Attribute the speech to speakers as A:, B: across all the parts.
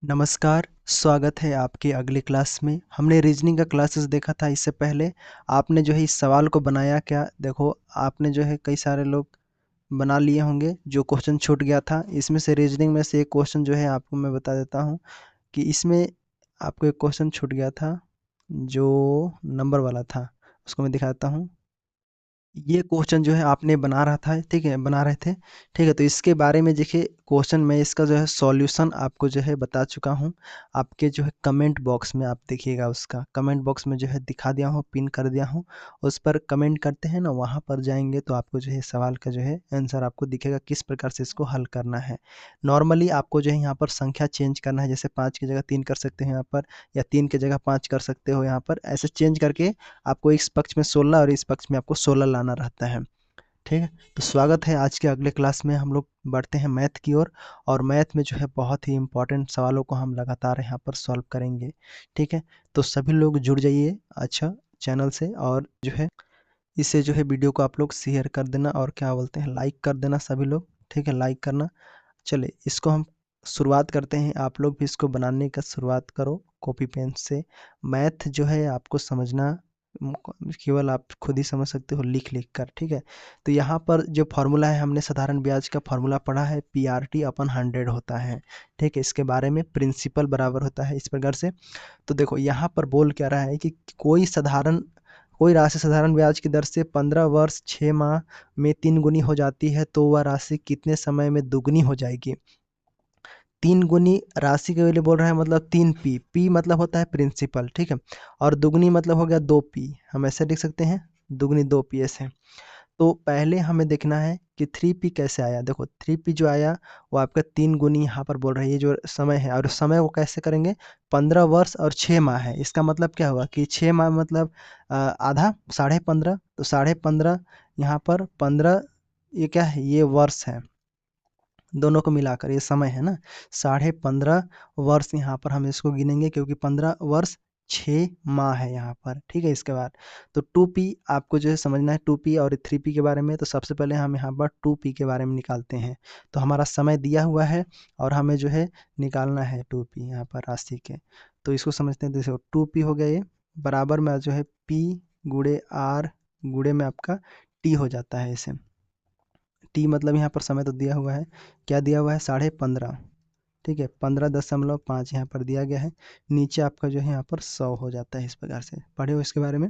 A: नमस्कार, स्वागत है आपके अगले क्लास में। हमने रीजनिंग का क्लासेस देखा था इससे पहले। आपने जो है इस सवाल को बनाया क्या? देखो, आपने जो है कई सारे लोग बना लिए होंगे, जो क्वेश्चन छूट गया था। इसमें से रीजनिंग में से एक क्वेश्चन जो है आपको मैं बता देता हूँ कि इसमें आपको एक क्वेश्चन छूट गया था, जो नंबर वाला था। उसको मैं दिखाता हूँ। ये क्वेश्चन जो है आपने बना रहा था, ठीक है, बना रहे थे, ठीक है। तो इसके बारे में देखिए, क्वेश्चन मैं इसका जो है सॉल्यूशन आपको जो है बता चुका हूँ। आपके जो है कमेंट बॉक्स में आप देखिएगा, उसका कमेंट बॉक्स में जो है दिखा दिया हूँ, पिन कर दिया हूँ। उस पर कमेंट करते हैं ना, वहाँ पर जाएंगे तो आपको जो है सवाल का जो है आंसर आपको दिखेगा, किस प्रकार से इसको हल करना है। नॉर्मली आपको जो है यहाँ पर संख्या चेंज करना है, जैसे 5 की जगह 3 कर सकते हैं यहाँ पर, या 3 की जगह 5 कर सकते हो यहाँ पर। ऐसे चेंज करके आपको इस पक्ष में 16 और इस पक्ष में आपको 16 लाना रहता है, ठीक है। तो स्वागत है आज के अगले क्लास में। हम लोग बढ़ते हैं मैथ की ओर। और मैथ में जो है बहुत ही इंपॉर्टेंट सवालों को हम लगातार यहाँ पर सॉल्व करेंगे, ठीक है। तो सभी लोग जुड़ जाइए अच्छा चैनल से, और जो है इसे जो है वीडियो को आप लोग शेयर कर देना, और क्या बोलते हैं, लाइक कर देना सभी लोग, ठीक है, लाइक करना। चलिए इसको हम शुरुआत करते हैं। आप लोग भी इसको बनाने का शुरुआत करो कॉपी पेन से। मैथ जो है आपको समझना, केवल आप खुद ही समझ सकते हो लिख लिख कर, ठीक है। तो यहाँ पर जो फार्मूला है, हमने साधारण ब्याज का फार्मूला पढ़ा है, PRT/100 होता है, ठीक है। इसके बारे में प्रिंसिपल बराबर होता है इस प्रकार से। तो देखो यहाँ पर बोल क्या रहा है कि कोई राशि साधारण ब्याज की दर से 15 वर्ष 6 माह में 3 गुनी हो जाती है, तो वह राशि कितने समय में दुगनी हो जाएगी? 3 गुनी राशि के लिए बोल रहा है, मतलब 3P। P मतलब होता है प्रिंसिपल, ठीक है। और दुगनी मतलब हो गया 2P। हम ऐसे लिख सकते हैं, दुगनी 2P ऐसे। तो पहले हमें देखना है कि 3P कैसे आया। देखो 3P जो आया वो आपका 3 गुनी यहाँ पर बोल रही है जो समय है, और समय को कैसे करेंगे, 15 वर्ष और 6 माह है। इसका मतलब क्या हुआ कि 6 माह मतलब आधा 15.5, तो 15.5 यहाँ पर 15, ये क्या है, ये वर्ष है, दोनों को मिलाकर ये समय है ना। 15.5 वर्ष यहाँ पर हम इसको गिनेंगे, क्योंकि 15 वर्ष 6 माह है यहाँ पर, ठीक है। इसके बाद तो 2P आपको जो है समझना है, 2P और 3P के बारे में। तो सबसे पहले हम यहाँ पर 2P के बारे में निकालते हैं। तो हमारा समय दिया हुआ है और हमें जो है निकालना है 2P यहाँ पर राशि के। तो इसको समझते हैं, देखो 2P हो गया, ये बराबर में जो है P गुड़े R गुड़े में आपका T हो जाता है इसे। T मतलब यहाँ पर समय तो दिया हुआ है, क्या दिया हुआ है, 15.5, ठीक है। 15.5 यहाँ पर दिया गया है। नीचे आपका जो है यहाँ पर 100 हो जाता है, इस प्रकार से पढ़े हो इसके बारे में।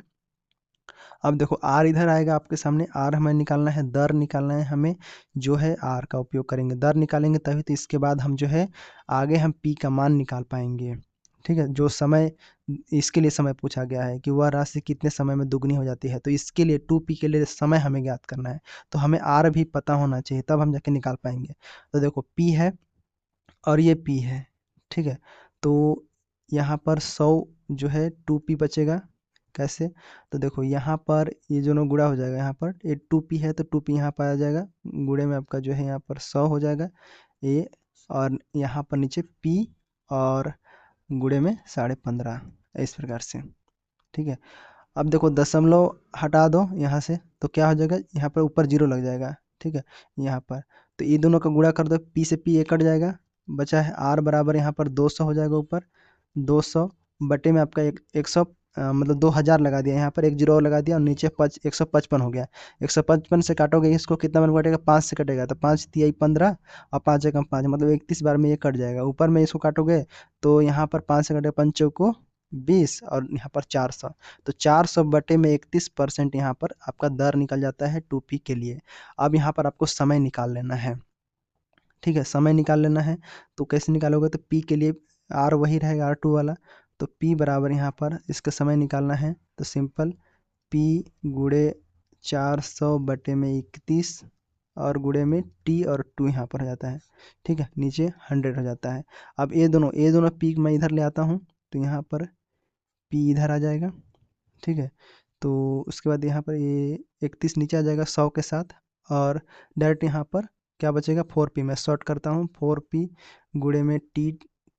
A: अब देखो R इधर आएगा आपके सामने, R हमें निकालना है, दर निकालना है हमें, जो है R का उपयोग करेंगे। दर निकालेंगे तभी तो इसके बाद हम जो है आगे हम P का मान निकाल पाएंगे, ठीक है। जो समय, इसके लिए समय पूछा गया है कि वह राशि कितने समय में दुगनी हो जाती है, तो इसके लिए 2P के लिए समय हमें ज्ञात करना है। तो हमें R भी पता होना चाहिए, तब हम जाके निकाल पाएंगे। तो देखो P है और ये P है, ठीक है। तो यहाँ पर 100 जो है 2P बचेगा, कैसे? तो देखो यहाँ पर ये दोनों गुणा हो जाएगा, यहाँ पर ये 2P है तो 2P यहाँ पर आ जाएगा, गुणे में आपका जो है यहाँ पर 100 हो जाएगा ये, और यहाँ पर नीचे P और गुणे में 15.5, इस प्रकार से, ठीक है। अब देखो दशमलव हटा दो यहाँ से, तो क्या हो जाएगा, यहाँ पर ऊपर जीरो लग जाएगा, ठीक है। यहाँ पर तो ये दोनों का गुणा कर दो, P से P ये कट जाएगा, बचा है R बराबर यहाँ पर 200 हो जाएगा ऊपर, 200 बटे में आपका 100, मतलब 2000 लगा दिया, यहाँ पर एक जीरो और लगा दिया, और नीचे 155 हो गया। 155 से काटोगे इसको, कितना बार कटेगा, 5 से कटेगा, तो 5 तिहाई 15 और 5 एकम 5, मतलब 31 बार में ये कट जाएगा। ऊपर में इसको काटोगे तो यहाँ पर 5 से कटेगा, 5 चौको 20, और यहाँ पर 400, तो 400 बटे में 31% यहाँ पर आपका दर निकल जाता है 2P के लिए। अब यहाँ पर आपको समय निकाल लेना है, ठीक है, समय निकाल लेना है। तो कैसे निकालोगे, तो P के लिए R वही रहेगा, R2 वाला। तो P बराबर यहाँ पर इसका समय निकालना है, तो सिंपल P गुड़े 400 बटे में 31 और गुड़े में T और 2 यहाँ पर हो जाता है, ठीक है, नीचे 100 हो जाता है। अब ये दोनों P मैं इधर ले आता हूँ, तो यहाँ पर P इधर आ जाएगा, ठीक है। तो उसके बाद यहाँ पर ये 31 नीचे आ जाएगा 100 के साथ, और डायरेक्ट यहाँ पर क्या बचेगा, 4P। मैं शॉर्ट करता हूँ, 4P गुणे में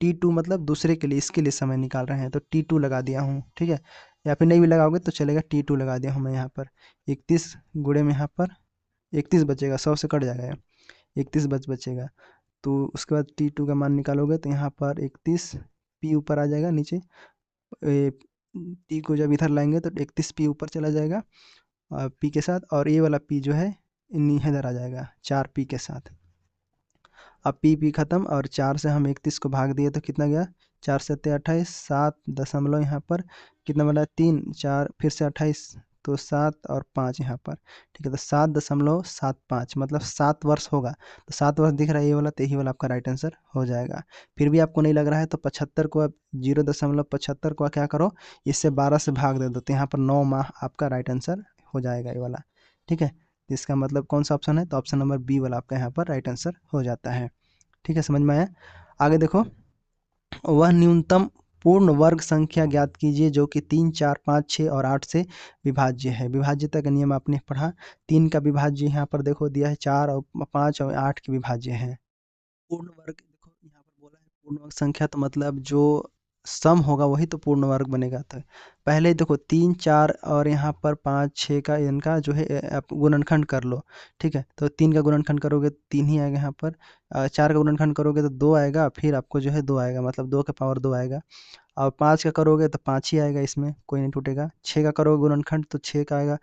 A: T2 मतलब दूसरे के लिए, इसके लिए समय निकाल रहे हैं तो T2 लगा दिया हूँ, ठीक है। या फिर नहीं भी लगाओगे तो चलेगा, T2 लगा दिया हूँ मैं यहाँ पर। 31 गुणे में यहाँ पर 31 बचेगा, 100 से कट जाएगा, 31 बचेगा। तो उसके बाद T2 का मान निकालोगे तो यहाँ पर 31 P ऊपर आ जाएगा नीचे, T को जब इधर लाएंगे तो 31 P ऊपर चला जाएगा P के साथ, और ये वाला P जो है इधर आ जाएगा 4 P के साथ। अब P खत्म, और 4 से हम 31 को भाग दिए तो कितना गया, 4 से 28, 7 दशमलव यहाँ पर कितना बना 3, 4 फिर से 28, तो 7 और 5 यहाँ पर, ठीक है। तो 7.75 मतलब 7 वर्ष होगा, तो 7 वर्ष दिख रहा है ये वाला, तो यही वाला आपका राइट आंसर हो जाएगा। फिर भी आपको नहीं लग रहा है तो 75 को, अब 0.75 को क्या करो, इससे 12 से भाग दे दो, तो यहाँ पर 9 माह आपका राइट आंसर हो जाएगा ये वाला, ठीक है। इसका मतलब कौन सा ऑप्शन है, तो ऑप्शन नंबर बी वाला आपका यहाँ पर राइट आंसर हो जाता है, ठीक है। समझ में आया। आगे देखो, वह न्यूनतम पूर्ण वर्ग संख्या ज्ञात कीजिए जो कि 3, 4, 5, 6 और 8 से विभाज्य है। विभाज्यता का नियम आपने पढ़ा, 3 का विभाज्य यहाँ पर देखो दिया है, 4 और 5 और 8 के विभाज्य है। पूर्ण वर्ग देखो यहाँ पर बोला है पूर्ण वर्ग संख्या, तो मतलब जो सम होगा वही तो पूर्ण वर्ग बनेगा। तो पहले देखो 3, 4 और यहाँ पर 5, 6 का इनका जो है आप गुणनखंड कर लो, ठीक है। तो 3 का गुणनखंड करोगे तो 3 ही आएगा यहाँ पर, 4 का गुणनखंड करोगे तो 2 आएगा, फिर आपको जो है 2 आएगा, मतलब 2 के पावर 2 आएगा। और 5 का करोगे तो 5 ही आएगा, इसमें कोई नहीं टूटेगा। 6 का करोगे गुणनखंड तो 6 का आएगा,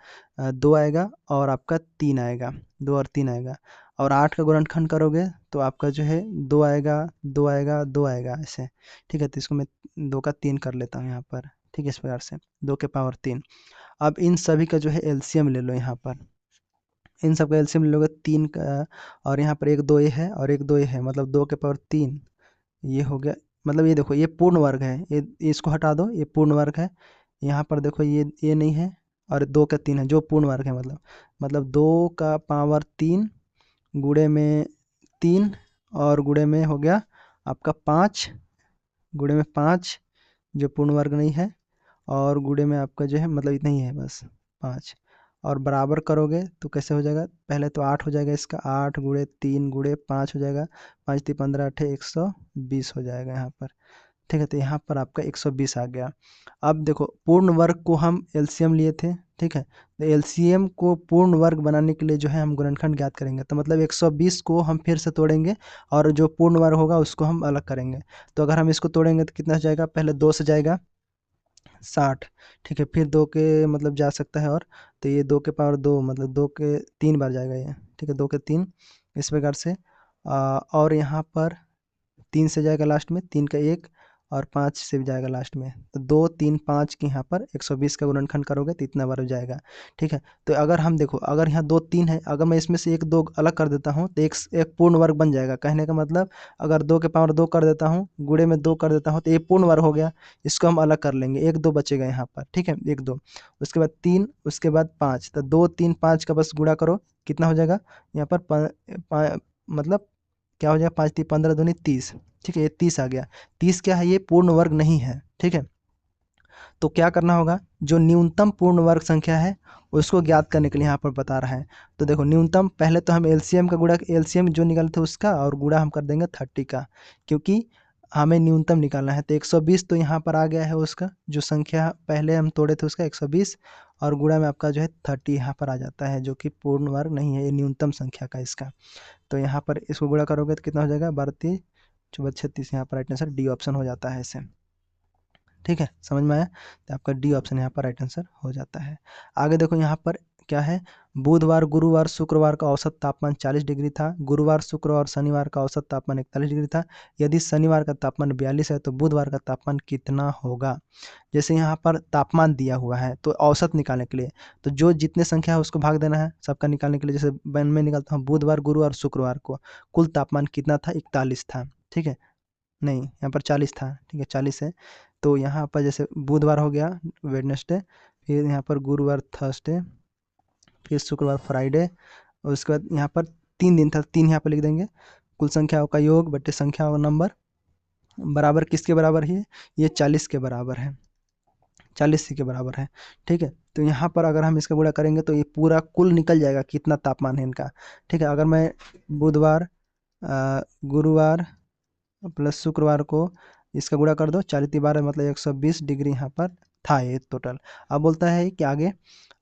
A: 2 आएगा, और आपका 3 आएगा, 2 और 3 आएगा। और 8 का गुणनखंड करोगे तो आपका जो है 2 आएगा, 2 आएगा, 2 आएगा ऐसे, ठीक है। तो इसको मैं 2 का 3 कर लेता हूँ यहाँ पर, ठीक है, इस प्रकार से 2 के पावर 3। अब इन सभी का जो है एलसीएम ले लो यहाँ पर, इन सब का एलसीएम ले लोगे 3 का, और यहाँ पर एक 2 ये है और एक 2 ये है, मतलब 2 के पावर 3 ये हो गया। मतलब ये देखो ये पूर्ण वर्ग है, ये इसको हटा दो, ये पूर्ण वर्ग है। यहाँ पर देखो ये नहीं है, और 2 का 3 है जो पूर्ण वर्ग है, मतलब 2 का पावर 3 गुणे में 3, और गुणे में हो गया आपका 5, गुणे में 5 जो पूर्ण वर्ग नहीं है, और गुणे में आपका जो है मतलब इतना ही है बस 5, और बराबर करोगे तो कैसे हो जाएगा, पहले तो 8 हो जाएगा इसका, 8 गुणे 3 गुणे 5 हो जाएगा, 5 3 15 8 120 हो जाएगा यहाँ पर, ठीक है। तो यहाँ पर आपका 120 आ गया। अब देखो पूर्ण वर्ग को हम एलसीएम लिए थे, ठीक है। तो एलसीएम को पूर्ण वर्ग बनाने के लिए जो है हम गुणनखंड ज्ञात करेंगे, तो मतलब 120 को हम फिर से तोड़ेंगे, और जो पूर्ण वर्ग होगा उसको हम अलग करेंगे। तो अगर हम इसको तोड़ेंगे तो कितना जाएगा, पहले 2 से जाएगा 60, ठीक है, फिर 2 के मतलब जा सकता है, और तो ये 2 के पावर 2 मतलब 2 के 3 बार जाएगा ये, ठीक है, 2 के 3 इस प्रकार से। और यहाँ पर 3 से जाएगा लास्ट में, 3 का 1, और 5 से भी जाएगा लास्ट में, तो 2, 3, 5 की यहाँ पर 120 का गुणनखंड करोगे तो इतना बार हो जाएगा, ठीक है। तो अगर हम देखो, अगर यहाँ 2, 3 है, अगर मैं इसमें से 1, 2 अलग कर देता हूँ तो एक पूर्ण वर्ग बन जाएगा। कहने का मतलब अगर 2 के पावर 2 कर देता हूँ, गुणे में 2 कर देता हूँ, तो ये पूर्ण वर्ग हो गया। इसको हम अलग कर लेंगे, 1, 2 बचेगा यहाँ पर, ठीक है, 1, 2, उसके बाद 3, उसके बाद 5, तो 2, 3, 5 का बस गुणा करो, कितना हो जाएगा यहाँ पर मतलब क्या हो जाएगा, 5 3 15 दूनी 30, ठीक है, ये 30 आ गया। 30 क्या है, ये पूर्ण वर्ग नहीं है, ठीक है। तो क्या करना होगा, जो न्यूनतम पूर्ण वर्ग संख्या है उसको ज्ञात करने के लिए यहाँ पर बता रहा है। तो देखो न्यूनतम, पहले तो हम एलसीएम का गुणा, एलसीएम जो निकाले थे उसका, और गुणा हम कर देंगे 30 का, क्योंकि हमें न्यूनतम निकालना है। तो 120 तो यहाँ पर आ गया है, उसका जो संख्या पहले हम तोड़े थे उसका 120, और गुणा में आपका जो है 30 यहाँ पर आ जाता है, जो कि पूर्ण वर्ग नहीं है, ये न्यूनतम संख्या का इसका। तो यहाँ पर इसको गुणा करोगे तो कितना हो जाएगा, 12 3 14 36, यहाँ पर राइट आंसर डी ऑप्शन हो जाता है इसे, ठीक है। समझ में आया, तो आपका डी ऑप्शन यहाँ पर राइट आंसर हो जाता है। आगे देखो यहाँ पर क्या है, बुधवार गुरुवार शुक्रवार का औसत तापमान 40 डिग्री था, गुरुवार शुक्रवार और शनिवार का औसत तापमान 41 डिग्री था। यदि शनिवार का तापमान 42 है तो बुधवार का तापमान कितना होगा। जैसे यहाँ पर तापमान दिया हुआ है तो औसत निकालने के लिए तो जो जितने संख्या है उसको भाग देना है सबका निकालने के लिए। जैसे मैं निकालता हूँ बुधवार गुरुवार शुक्रवार को कुल तापमान कितना था, 41 था, ठीक है, नहीं यहाँ पर 40 था, ठीक है, 40 है। तो यहाँ पर जैसे बुधवार हो गया वेडनेसडे, फिर यहाँ पर गुरुवार थर्सडे, फिर शुक्रवार फ्राइडे, और उसके बाद यहाँ पर 3 दिन था, 3 यहाँ पर लिख देंगे। कुल संख्याओं का योग बटे संख्याओं का नंबर बराबर किसके बराबर है, ये 40 के बराबर है, 40 के बराबर है, ठीक है। तो यहाँ पर अगर हम इसका गुणा करेंगे तो ये पूरा कुल निकल जाएगा कितना तापमान है इनका, ठीक है। अगर मैं बुधवार गुरुवार प्लस शुक्रवार को इसका गुणा कर दो, 40 12 मतलब 120 डिग्री यहाँ पर था ये टोटल। अब बोलता है कि आगे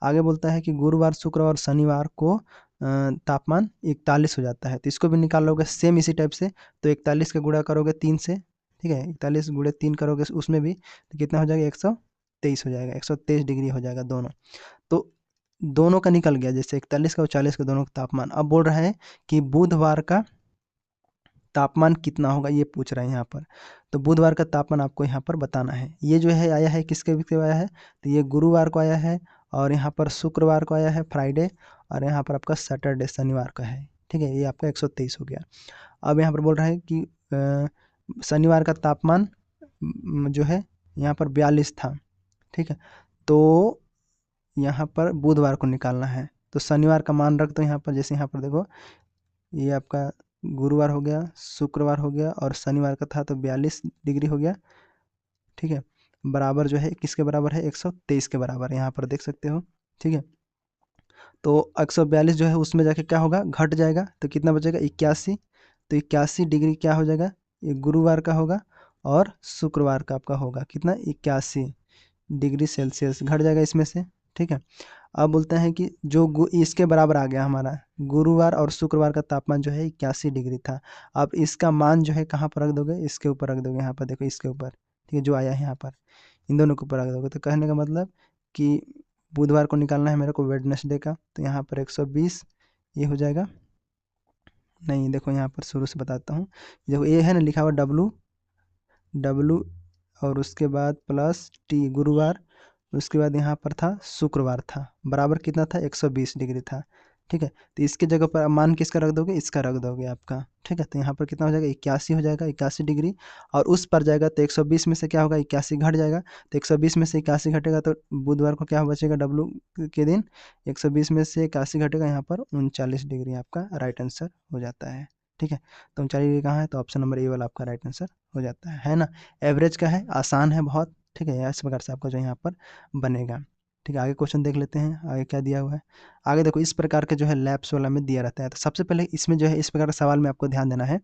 A: आगे बोलता है कि गुरुवार शुक्रवार शनिवार को तापमान 41 हो जाता है। तो इसको भी निकाल लोगे सेम इसी टाइप से। तो 41 का गुणा करोगे 3 से, ठीक है, 41 गुणे 3 करोगे उसमें भी, तो कितना हो जाएगा 123 हो जाएगा, 123 डिग्री हो जाएगा दोनों। तो दोनों का निकल गया, जैसे 41 का और 40 का दोनों का तापमान। अब बोल रहा है कि बुधवार का तापमान कितना होगा, ये पूछ रहे हैं यहाँ पर। तो बुधवार का तापमान आपको यहाँ पर बताना है। ये जो है आया है किसके आया है, तो ये गुरुवार को आया है, और यहाँ पर शुक्रवार को आया है फ्राइडे, और यहाँ पर आपका सैटरडे शनिवार का है, ठीक है। ये आपका 123 हो गया। अब यहाँ पर बोल रहा है कि शनिवार का तापमान जो है यहाँ पर 42 था, ठीक है। तो यहाँ पर बुधवार को निकालना है। तो शनिवार का मान रख दो यहाँ पर, जैसे यहाँ पर देखो ये आपका गुरुवार हो गया, शुक्रवार हो गया, और शनिवार का था तो 42 डिग्री हो गया, ठीक है। बराबर जो है किसके बराबर है, 123 के बराबर, यहाँ पर देख सकते हो, ठीक है। तो 142 जो है उसमें जाके क्या होगा, घट जाएगा, तो कितना बचेगा 81। तो 81 डिग्री क्या हो जाएगा, ये गुरुवार का होगा, और शुक्रवार का आपका होगा कितना, 81 डिग्री सेल्सियस घट जाएगा इसमें से, ठीक है। अब बोलते हैं कि जो इसके बराबर आ गया हमारा, गुरुवार और शुक्रवार का तापमान जो है 81 डिग्री था। अब इसका मान जो है कहाँ पर रख दोगे, इसके ऊपर रख दोगे, यहाँ पर देखो इसके ऊपर, ठीक है, जो आया है यहाँ पर, इन दोनों के ऊपर रख दोगे। तो कहने का मतलब कि बुधवार को निकालना है मेरे को वेडनेसडे का, तो यहाँ पर 120 ये हो जाएगा। नहीं देखो यहाँ पर शुरू से बताता हूँ, देखो ये है ना लिखा हुआ डब्लू, और उसके बाद प्लस टी गुरुवार, उसके बाद यहाँ पर था शुक्रवार था, बराबर कितना था 120 डिग्री था, ठीक है। तो इसके जगह पर मान किसका रख दोगे, इसका रख दोगे आपका, ठीक है। तो यहाँ पर कितना हो जाएगा 81 हो जाएगा, 81 डिग्री, और उस पर जाएगा तो 120 में से क्या होगा 81 घट जाएगा, तो 120 में से 81 घटेगा तो बुधवार को क्या बचेगा डब्लू के दिन, 120 में से 81 घटेगा, यहाँ पर 39 डिग्री आपका राइट आंसर हो जाता है, ठीक है। तो 39 डिग्री कहाँ है, तो ऑप्शन नंबर ए वाला आपका राइट आंसर हो जाता है ना। एवरेज का है, आसान है बहुत, ठीक है। इस प्रकार से आपका जो यहाँ पर बनेगा, ठीक है। आगे क्वेश्चन देख लेते हैं, आगे क्या दिया हुआ है। आगे देखो इस प्रकार के जो है लैब्स वाला में दिया रहता है। तो सबसे पहले इसमें जो है इस प्रकार का सवाल में आपको ध्यान देना है,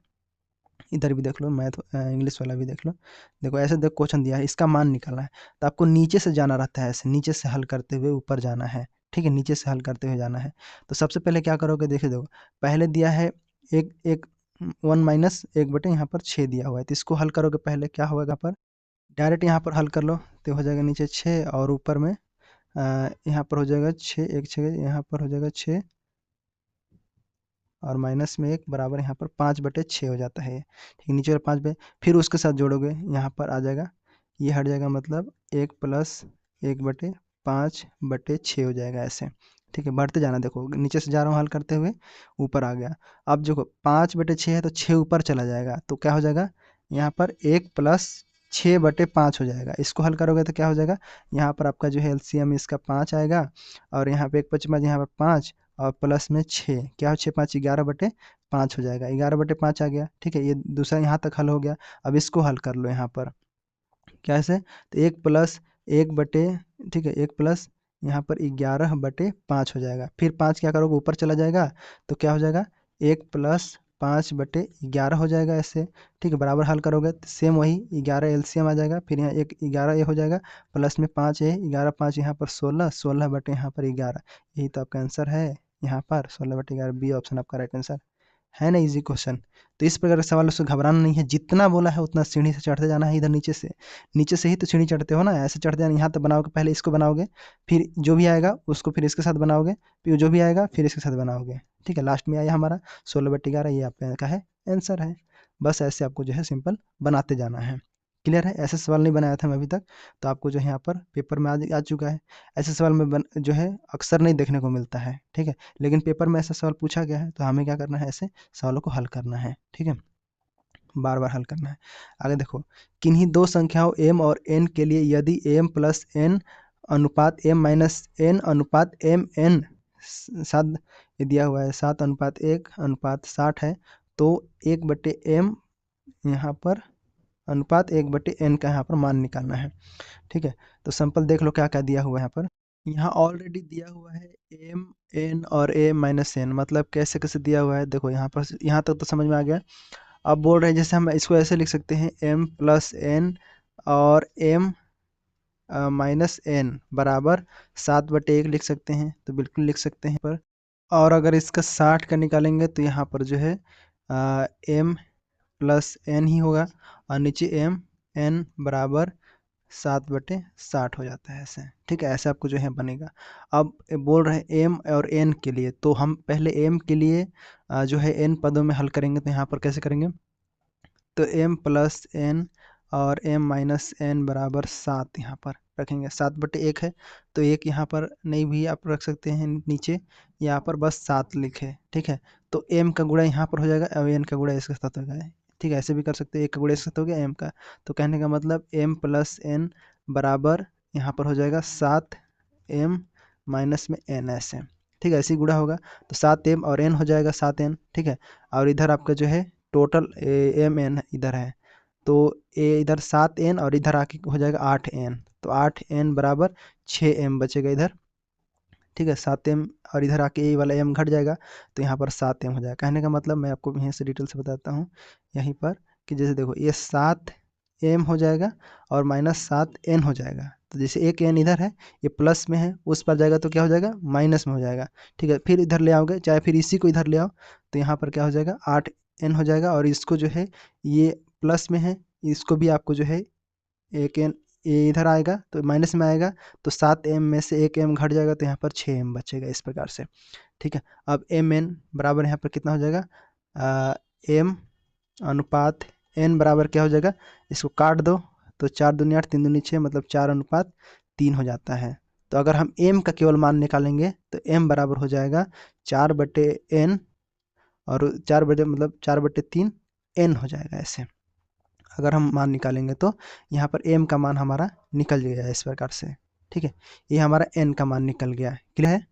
A: इधर भी देख लो, मैथ इंग्लिश वाला भी देख लो। देखो ऐसे देखो क्वेश्चन दिया है, इसका मान निकालना है, तो आपको नीचे से जाना रहता है, ऐसे नीचे से हल करते हुए ऊपर जाना है, ठीक है, नीचे से हल करते हुए जाना है। तो सबसे पहले क्या करोगे, देखिए देखो पहले दिया है एक एक 1 - 1 बटे यहाँ पर 6 दिया हुआ है, तो इसको हल करोगे पहले क्या होगा, यहाँ पर डायरेक्ट यहाँ पर हल कर लो, तो हो जाएगा नीचे 6, और ऊपर में यहाँ पर हो जाएगा 6, 1 6, यहाँ पर हो जाएगा 6, और माइनस में 1 बराबर यहाँ पर 5/6 हो जाता है, ठीक है। नीचे वाला 5 फिर उसके साथ जोड़ोगे, यहाँ पर आ जाएगा, ये हट जाएगा, मतलब 1 + 1/5/6 हो जाएगा ऐसे, ठीक है। बढ़ते जाना, देखो नीचे से जा रहा हूँ हल करते हुए, ऊपर आ गया। अब देखो 5/6 है तो 6 ऊपर चला जाएगा, तो क्या हो जाएगा यहाँ पर 1 + 6/5 हो जाएगा। इसको हल करोगे तो क्या हो जाएगा, यहाँ पर आपका जो है एलसीएम इसका 5 आएगा, और यहाँ पे 1 + 5 यहाँ पर 5, और प्लस में 6, क्या हो 6 × 5 11/5 हो जाएगा, 11/5 आ गया, ठीक है। ये दूसरा यहाँ तक हल हो गया। अब इसको हल कर लो यहाँ पर कैसे, तो 1 + 1 बटे, ठीक है, 1 प्लस यहाँ पर 11/5 हो जाएगा। फिर 5 क्या करोगे ऊपर चला जाएगा, तो क्या हो जाएगा 1 + 5/11 हो जाएगा ऐसे, ठीक है। बराबर हल करोगे तो सेम वही 11 एलसीएम आ जाएगा, फिर यहाँ एक 11 ये हो जाएगा, प्लस में 5 है, 11 5 यहाँ पर 16, 16 बटे यहाँ पर 11, यही तो आपका आंसर है यहाँ पर 16/11, बी ऑप्शन आपका राइट आंसर है ना। Easy question. तो इस प्रकार के सवालों से घबराना नहीं है, जितना बोला है उतना सीढ़ी से चढ़ते जाना है, इधर नीचे से ही तो सीढ़ी चढ़ते हो ना, ऐसे चढ़ते जाना, यहाँ तक बनाओगे, पहले इसको बनाओगे, फिर जो भी आएगा उसको फिर इसके साथ बनाओगे, फिर जो भी आएगा फिर इसके साथ बनाओगे, ठीक है। लास्ट में आया हमारा 16/11, ये आपका है आंसर है। बस ऐसे आपको जो है सिंपल बनाते जाना है। क्लियर है, ऐसे सवाल नहीं बनाया था मैं अभी तक, तो आपको जो है यहाँ पर पेपर में आ चुका है। ऐसे सवाल में जो है अक्सर नहीं देखने को मिलता है, ठीक है, लेकिन पेपर में ऐसा सवाल पूछा गया है, तो हमें क्या करना है, ऐसे सवालों को हल करना है, ठीक है, बार बार हल करना है। आगे देखो, किन्हीं दो संख्याओं m और n के लिए यदि m + n अनुपात m - n अनुपात m n 7 ये दिया हुआ है, 7:1:60 है, तो 1/m यहाँ पर अनुपात 1/n का यहाँ पर मान निकालना है, ठीक है। तो सिंपल देख लो क्या क्या दिया हुआ है यहाँ पर, यहाँ ऑलरेडी दिया हुआ है m n और a - n, मतलब कैसे कैसे दिया हुआ है, देखो यहाँ पर, यहाँ तक तो समझ में आ गया। अब बोल रहे हैं जैसे हम इसको ऐसे लिख सकते हैं m + n और m - n बराबर 7/1 लिख सकते हैं, तो बिल्कुल लिख सकते हैं पर और अगर इसका 60 का निकालेंगे तो यहाँ पर जो है एम प्लस एन ही होगा, और नीचे एम एन बराबर 7/60 हो जाता है ऐसे। ठीक है, ऐसे आपको जो है बनेगा। अब बोल रहे हैं एम और एन के लिए, तो हम पहले एम के लिए जो है एन पदों में हल करेंगे। तो यहाँ पर कैसे करेंगे, तो एम प्लस एन और एम माइनस एन बराबर 7 यहाँ पर रखेंगे। 7/1 है, तो एक यहाँ पर नहीं भी आप रख सकते हैं नीचे, यहाँ पर बस 7 लिखे। ठीक है, तो एम का गुणा यहाँ पर हो जाएगा और एन का गुणा इसके साथ हो जाएगा। ठीक है, ऐसे भी कर सकते हैं, एक का गुणा इसके साथ हो गया एम का। तो कहने का मतलब एम प्लस एन बराबर यहाँ पर हो जाएगा 7 एम माइनस में एन ऐसे। ठीक है, ऐसे ही गुणा होगा तो 7 एम और एन हो जाएगा 7 एन। ठीक है, और इधर आपका जो है टोटल एम एन इधर है, तो ए इधर 7 एन और इधर आके हो जाएगा 8 एन, तो 8 एन बराबर 6 एम बचेगा इधर। ठीक है, 7 एम और इधर आके ए वाला एम घट जाएगा, तो यहाँ पर 7 एम हो जाएगा। कहने का मतलब मैं आपको यहीं से डिटेल से बताता हूँ यहीं पर, कि जैसे देखो ये 7 एम हो जाएगा और -7 एन हो जाएगा। तो जैसे एक एन इधर है, ये प्लस में है, उस पर जाएगा तो क्या हो जाएगा, माइनस में हो जाएगा। ठीक है, फिर इधर ले आओगे, चाहे फिर इसी को इधर ले आओ, तो यहाँ पर क्या हो जाएगा 8 एन हो जाएगा, और इसको जो है ये प्लस में है, इसको भी आपको जो है एक एन ये इधर आएगा तो माइनस में आएगा, तो 7 एम में से एक एम घट जाएगा, तो यहाँ पर 6 एम बचेगा इस प्रकार से। ठीक है, अब एम एन बराबर यहाँ पर कितना हो जाएगा, एम अनुपात एन बराबर क्या हो जाएगा, इसको काट दो तो 4 दूनी 8 3 दूनी 6, मतलब 4:3 हो जाता है। तो अगर हम एम का केवल मान निकालेंगे तो एम बराबर हो जाएगा 4/n, और 4 मतलब 4/3 एन हो जाएगा ऐसे। अगर हम मान निकालेंगे तो यहाँ पर एम का मान हमारा निकल गया इस प्रकार से। ठीक है, ये हमारा एन का मान निकल गया। क्लियर है,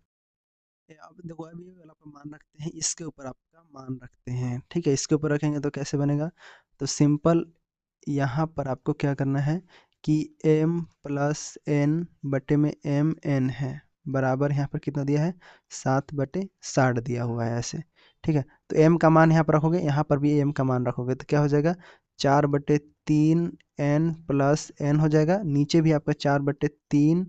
A: अब देखो अभी ये वाला पर मान रखते हैं, इसके ऊपर आपका मान रखते हैं। ठीक है, इसके ऊपर रखेंगे तो कैसे बनेगा, तो सिंपल यहाँ पर आपको क्या करना है कि m प्लस एन बटे में एम एन है बराबर, यहाँ पर कितना दिया है 7/60 दिया हुआ है ऐसे। ठीक है, तो m का मान यहाँ पर रखोगे, यहाँ पर भी m का मान रखोगे, तो क्या हो जाएगा 4/3 n प्लस एन हो जाएगा, नीचे भी आपका 4/3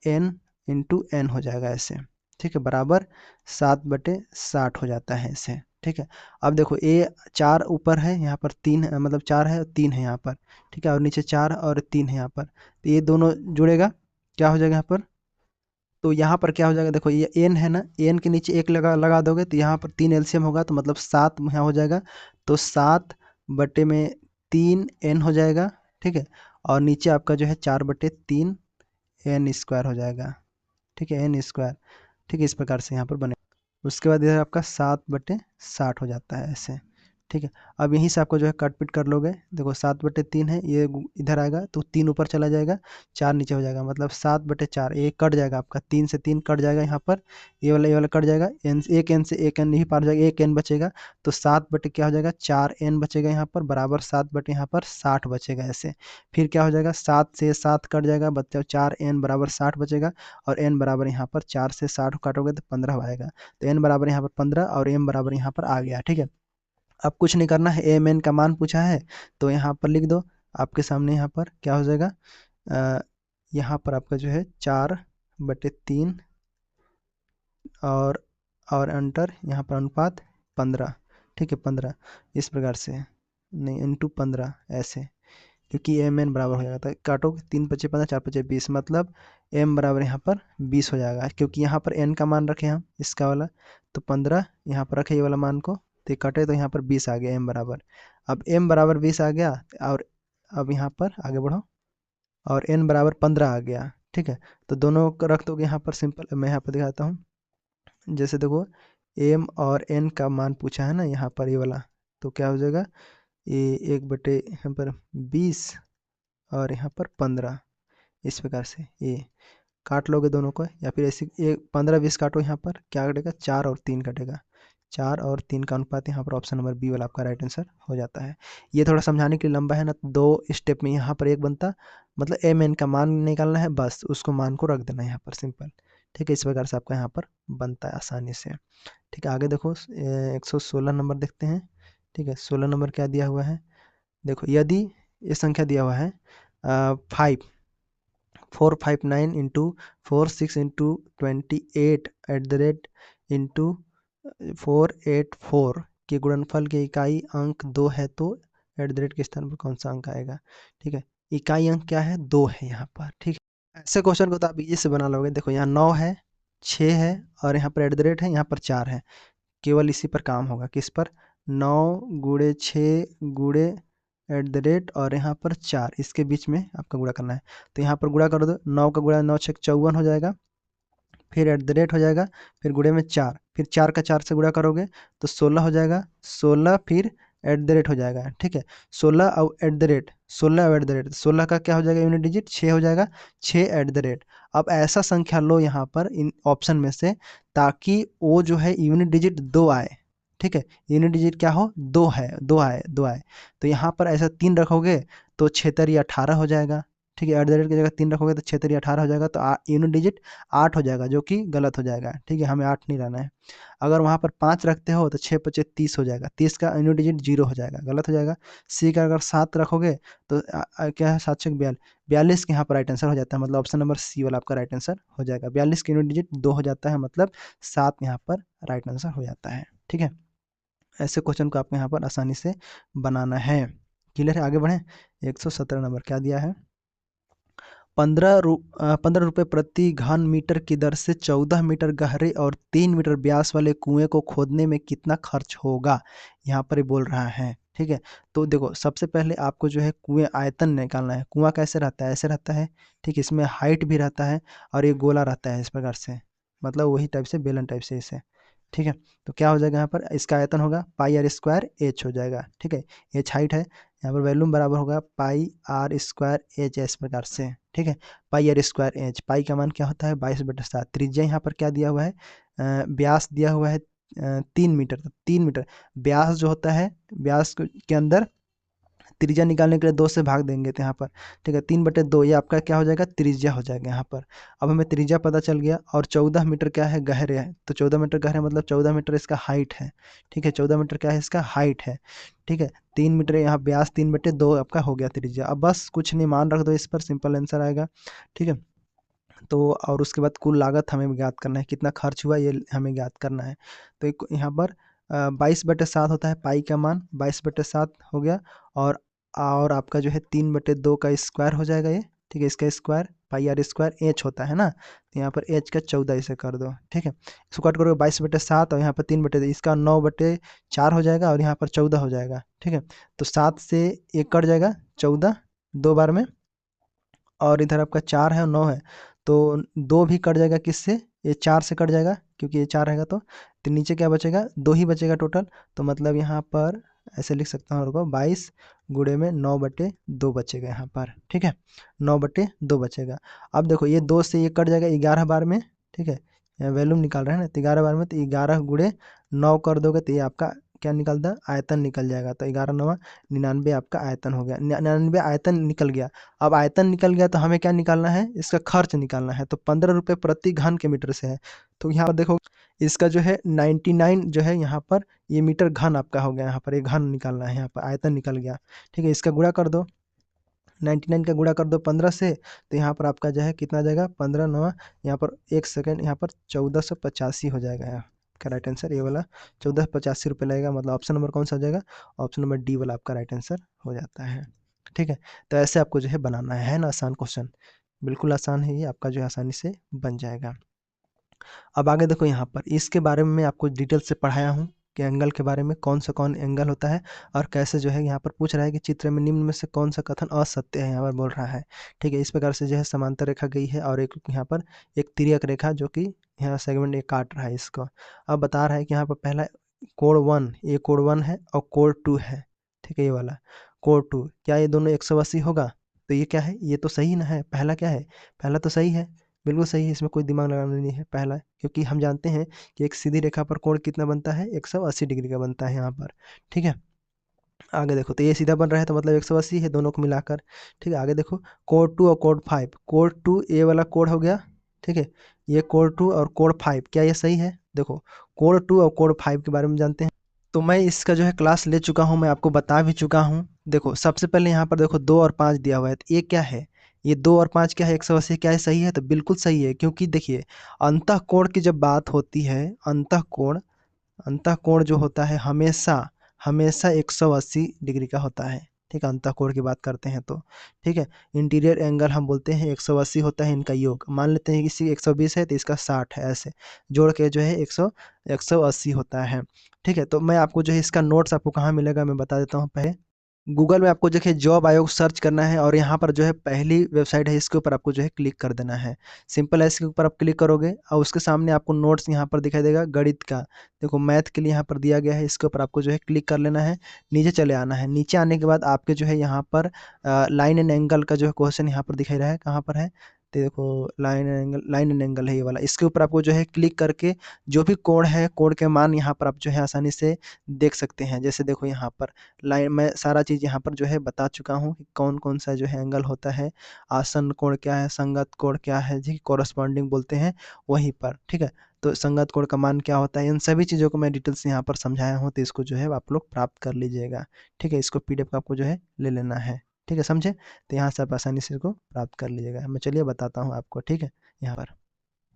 A: एन इंटू एन हो जाएगा ऐसे। ठीक है, बराबर 7/60 हो जाता है ऐसे। ठीक है, अब देखो ये 4 ऊपर है, यहाँ पर 3 है, मतलब 4 है और 3 है यहाँ पर। ठीक है, और नीचे 4 और 3 है यहाँ पर, तो ये दोनों जुड़ेगा, क्या हो जाएगा यहाँ पर, तो यहाँ पर क्या हो जाएगा, देखो ये एन है ना, एन के नीचे एक लगा लगा दोगे तो यहाँ पर 3 एलसीएम होगा, तो मतलब 7 यहाँ हो जाएगा, तो 7/3 एन हो जाएगा। ठीक है, और नीचे आपका जो है 4/3 एन स्क्वायर हो जाएगा। ठीक है, एन स्क्वायर। ठीक है, इस प्रकार से यहाँ पर बने, उसके बाद इधर आपका 7/60 हो जाता है ऐसे। ठीक है, अब यहीं से आपको जो है कट पिट कर लोगे, देखो 7/3 है, ये इधर आएगा तो 3 ऊपर चला जाएगा, 4 नीचे हो जाएगा, मतलब 7/4, ये कट जाएगा आपका, 3 से 3 कट जाएगा यहाँ पर, ये वाला कट जाएगा, एन एक एन से एक एन नहीं पार जाएगा, एक एन बचेगा, तो 7 क्या हो जाएगा 4 एन बचेगा यहाँ पर, बराबर 7 यहाँ पर 60 बचेगा ऐसे। फिर क्या हो जाएगा 7 से 7 कट जाएगा, बच्चा 4 एन बराबर 60 बचेगा, और एन बराबर यहाँ पर 4 से 60 काटोगे तो 15 आएगा, तो एन बराबर यहाँ पर 15 और एम बराबर यहाँ पर आ गया। ठीक है, अब कुछ नहीं करना है, एम एन का मान पूछा है तो यहाँ पर लिख दो, आपके सामने यहाँ पर क्या हो जाएगा, यहाँ पर आपका जो है 4/3 और अंटर यहाँ पर अनुपात 15। ठीक है, 15 इस प्रकार से, नहीं इंटू 15 ऐसे, क्योंकि एम एन बराबर हो जाएगा, तो काटो 3×5 = 15, 4×5 = 20, मतलब एम बराबर यहाँ पर 20 हो जाएगा, क्योंकि यहाँ पर एन का मान रखे हम इसका वाला, तो 15 यहाँ पर रखे ये वाला मान को, तो ये कटे तो यहाँ पर 20 आ गया एम बराबर। अब एम बराबर 20 आ गया, और अब यहाँ पर आगे बढ़ो, और एन बराबर 15 आ गया। ठीक है, तो दोनों को रख दोगे यहाँ पर, सिंपल मैं यहाँ पर दिखाता हूँ, जैसे देखो एम और एन का मान पूछा है ना यहाँ पर ये वाला, तो क्या हो जाएगा, ये 1/, यहाँ पर 20 और यहाँ पर 15, इस प्रकार से ये काट लोगे दोनों को, या फिर ऐसे ये 15-20 काटो, यहाँ पर क्या कटेगा 4 और 3 कटेगा, 4 और 3 का अनुपात यहाँ पर ऑप्शन नंबर बी वाला आपका राइट आंसर हो जाता है। ये थोड़ा समझाने के लिए लंबा है ना, 2 स्टेप में यहाँ पर एक बनता, मतलब एम एन का मान निकालना है, बस उसको मान को रख देना है यहाँ पर सिंपल। ठीक है, इस प्रकार से आपका यहाँ पर बनता है आसानी से। ठीक है, आगे देखो 116 नंबर देखते हैं। ठीक है, 16 नंबर क्या दिया हुआ है, देखो यदि ये संख्या दिया हुआ है 459 × 4 6 × 28 @ इंटू 484 के गुणनफल के इकाई अंक 2 है तो एट द रेट के स्थान पर कौन सा अंक आएगा। ठीक है, इकाई अंक क्या है, 2 है यहाँ पर। ठीक है, ऐसे क्वेश्चन को तो आप इजी से बना लोगे। देखो यहाँ 9 है, 6 है और यहाँ पर एट द रेट है, यहाँ पर 4 है। केवल इसी पर काम होगा, किस पर, 9 गुणे 6 गुणे एट द रेट और यहाँ पर 4, इसके बीच में आपका गुणा करना है। तो यहाँ पर गुणा कर दो, 9 का गुणा 9 छक 54 हो जाएगा, फिर एट द रेट हो जाएगा, फिर गुणे में 4, फिर 4 का 4 से गुणा करोगे तो 16 हो जाएगा, 16 फिर एट द रेट हो जाएगा। ठीक है, 16 और एट द रेट, 16 और एट द रेट, 16 का क्या हो जाएगा यूनिट डिजिट, 6 हो जाएगा, 6 एट द रेट। अब ऐसा संख्या लो यहाँ पर इन ऑप्शन में से ताकि वो जो है यूनिट डिजिट 2 आए। ठीक है, यूनिट डिजिट क्या हो, 2 है, 2 आए, 2 आए। तो यहाँ पर ऐसा 3 रखोगे तो 6 तरी 18 हो जाएगा। ठीक है, एट द रेट की जगह 3 रखोगे तो 6 तरी 18 हो जाएगा, तो यूनिट डिजिट 8 हो जाएगा, जो कि गलत हो जाएगा। ठीक है, हमें 8 नहीं लाना है। अगर वहाँ पर 5 रखते हो तो 6 पचे 30 हो जाएगा, 30 का यूनिट डिजिट 0 हो जाएगा, गलत हो जाएगा। सी का अगर 7 रखोगे तो क्या है, 7 छक 42, 42 के यहाँ पर राइट आंसर हो जाता है, मतलब ऑप्शन नंबर सी वाला आपका राइट आंसर हो जाएगा। 42 के यूनिट डिजिट 2 हो जाता है, मतलब 7 यहाँ पर राइट आंसर हो जाता है। ठीक है, ऐसे क्वेश्चन को आपको यहाँ पर आसानी से बनाना है। क्लियर है, आगे बढ़ें। 117 नंबर क्या दिया है, 15 रुपये प्रति घन मीटर की दर से 14 मीटर गहरे और 3 मीटर व्यास वाले कुएं को खोदने में कितना खर्च होगा, यहाँ पर ये बोल रहा है। ठीक है, तो देखो सबसे पहले आपको जो है कुएं आयतन निकालना है। कुआं कैसे रहता है, ऐसे रहता है। ठीक है, इसमें हाइट भी रहता है और ये गोला रहता है इस प्रकार से, मतलब वही टाइप से, बेलन टाइप से इसे। ठीक है, तो क्या हो जाएगा यहाँ पर, इसका आयतन होगा पाई आर स्क्वायर एच हो जाएगा। ठीक है, एच हाइट है, यहाँ पर वैल्यूम बराबर होगा पाई आर स्क्वायर एच, इस प्रकार से। ठीक है, पाई आर स्क्वायर एच, पाई का मान क्या होता है 22/7। त्रिज्या यहाँ पर क्या दिया हुआ है, व्यास दिया हुआ है 3 मीटर। तो 3 मीटर व्यास जो होता है, व्यास के अंदर त्रिज्या निकालने के लिए 2 से भाग देंगे तो यहाँ पर, ठीक है, 3/2 ये आपका क्या हो जाएगा, त्रिज्या हो जाएगा यहाँ पर। अब हमें त्रिज्या पता चल गया, और 14 मीटर क्या है, गहरे है। तो 14 मीटर गहरे मतलब 14 मीटर इसका हाइट है। ठीक है, 14 मीटर क्या है, इसका हाइट है। ठीक है, 3 मीटर यहाँ व्यास, 3/2 आपका हो गया त्रिज्या। अब बस कुछ नहीं, मान रख दो इस पर, सिंपल आंसर आएगा। ठीक है, तो और उसके बाद कुल लागत हमें ज्ञात करना है, कितना खर्च हुआ ये हमें ज्ञात करना है। तो यहाँ पर 22/7 होता है पाई का मान, 22/7 हो गया। और आपका जो है 3/2 का स्क्वायर हो जाएगा ये। ठीक है, इसका square pi R square H होता है ना, तो यहाँ पर एच का 14 इसे कर दो। ठीक है, इसको कट करोगे 22/7 और यहाँ पर 3/2, इसका 9/4 हो जाएगा और यहाँ पर 14 हो जाएगा। ठीक है, तो 7 से 1 कट जाएगा, 14 2 बार में, और इधर आपका 4 है और 9 है, तो 2 भी कट जाएगा, किससे, ये 4 से कट जाएगा, क्योंकि ये 4 रहेगा तो नीचे क्या बचेगा, 2 ही बचेगा टोटल। तो मतलब यहाँ पर ऐसे लिख सकता हूँ, रुको, 22 गुणे में 9/2 बचेगा यहाँ पर। ठीक है, 9/2 बचेगा। अब देखो ये 2 से ये कट जाएगा 11 बार में। ठीक है, वैल्यूम निकाल रहे हैं ना, तो 11 बार में, तो 11 गुणे 9 कर दोगे तो ये आपका क्या निकलता है, आयतन निकल जाएगा। तो 11 9 99 आपका आयतन हो गया, 99 आयतन निकल गया। अब आयतन निकल गया तो हमें क्या निकालना है, इसका खर्च निकालना है। तो 15 रुपये प्रति घन के मीटर से है, तो यहाँ पर देखो इसका जो है 99 जो है यहाँ पर, ये मीटर घन आपका हो गया। यहाँ पर ये घन निकालना है, यहाँ पर आयतन निकल गया। ठीक है, इसका गुणा कर दो, 99 का गुणा कर दो 15 से, तो यहाँ पर आपका जो है कितना आ जाएगा, 15 9, यहाँ पर 1 सेकेंड, यहाँ पर 1485 हो जाएगा यहाँ का राइट आंसर, ये वाला 1485 रुपये लगेगा। मतलब ऑप्शन नंबर कौन सा हो जाएगा, ऑप्शन नंबर डी वाला आपका राइट आंसर हो जाता है। ठीक है, तो ऐसे आपको जो है बनाना है ना, आसान क्वेश्चन, बिल्कुल आसान है ये, आपका जो है आसानी से बन जाएगा। अब आगे देखो, यहाँ पर इसके बारे में मैं आपको डिटेल से पढ़ाया हूँ कि एंगल के बारे में, कौन सा कौन एंगल होता है, और कैसे जो है यहाँ पर पूछ रहा है कि चित्र में निम्न में से कौन सा कथन असत्य है, यहाँ पर बोल रहा है। ठीक है, इस प्रकार से जो है समांतर रेखा गई है, और एक यहाँ पर एक तिर्यक रेखा जो कि यहाँ सेगमेंट एक काट रहा है इसको। अब बता रहा है कि यहाँ पर पहला कोण 1, ये कोण 1 है और कोण 2 है। ठीक है, ये वाला कोण 2, क्या ये दोनों 180 होगा, तो ये क्या है, ये तो सही ना है, पहला क्या है, पहला तो सही है, बिल्कुल सही है, इसमें कोई दिमाग लगाना नहीं है पहला, क्योंकि हम जानते हैं कि एक सीधी रेखा पर कोण कितना बनता है, 180 डिग्री का बनता है यहाँ पर। ठीक है, आगे देखो, तो ये सीधा बन रहा है तो मतलब 180 है दोनों को मिलाकर। ठीक है, आगे देखो, कोण 2 और कोण 5, कोण 2 ये वाला कोण हो गया। ठीक है, ये कोण 2 और कोण 5, क्या ये सही है, देखो कोण 2 और कोण 5 के बारे में जानते हैं। तो मैं इसका जो है क्लास ले चुका हूँ, मैं आपको बता भी चुका हूँ। देखो सबसे पहले यहाँ पर देखो 2 और 5 दिया हुआ है, तो ये क्या है, ये 2 और 5 क्या है, 180 क्या है, सही है? तो बिल्कुल सही है, क्योंकि देखिए अंतःकोण की जब बात होती है, अंतःकोण जो होता है हमेशा हमेशा 180 डिग्री का होता है। ठीक है, अंतःकोण की बात करते हैं तो ठीक है। इंटीरियर एंगल हम बोलते हैं 180 होता है इनका योग। मान लेते हैं किसी 120 है तो इसका 60 है, ऐसे जोड़ के जो है 180 होता है। ठीक है, तो मैं आपको जो है इसका नोट्स आपको कहाँ मिलेगा मैं बता देता हूँ। पहले गूगल में आपको देखिए जॉब आयोग सर्च करना है और यहाँ पर जो है पहली वेबसाइट है इसके ऊपर आपको जो है क्लिक कर देना है। सिंपल है, इसके ऊपर आप क्लिक करोगे और उसके सामने आपको नोट्स यहाँ पर दिखाई देगा गणित का। देखो मैथ के लिए यहाँ पर दिया गया है, इसके ऊपर आपको जो है क्लिक कर लेना है। नीचे चले आना है, नीचे आने के बाद आपके जो है यहाँ पर लाइन एंड एंगल का जो है क्वेश्चन यहाँ पर दिखाई रहा है, कहाँ पर है तो देखो लाइन एंड एंगल है ये वाला। इसके ऊपर आपको जो है क्लिक करके जो भी कोण है, कोण के मान यहाँ पर आप जो है आसानी से देख सकते हैं। जैसे देखो यहाँ पर लाइन, मैं सारा चीज़ यहाँ पर जो है बता चुका हूँ कि कौन कौन सा जो है एंगल होता है। आसन कोण क्या है, संगत कोण क्या है जी, कॉरस्पॉन्डिंग बोलते हैं वहीं पर। ठीक है, तो संगत कोण का मान क्या होता है, इन सभी चीज़ों को मैं डिटेल्स यहाँ पर समझाया हूँ, तो इसको जो है आप लोग प्राप्त कर लीजिएगा। ठीक है, इसको पीडीएफ का आपको जो है ले लेना है। ठीक है, समझे? तो यहाँ से आप आसानी से इसको प्राप्त कर लीजिएगा। मैं चलिए बताता हूँ आपको। ठीक है, यहाँ पर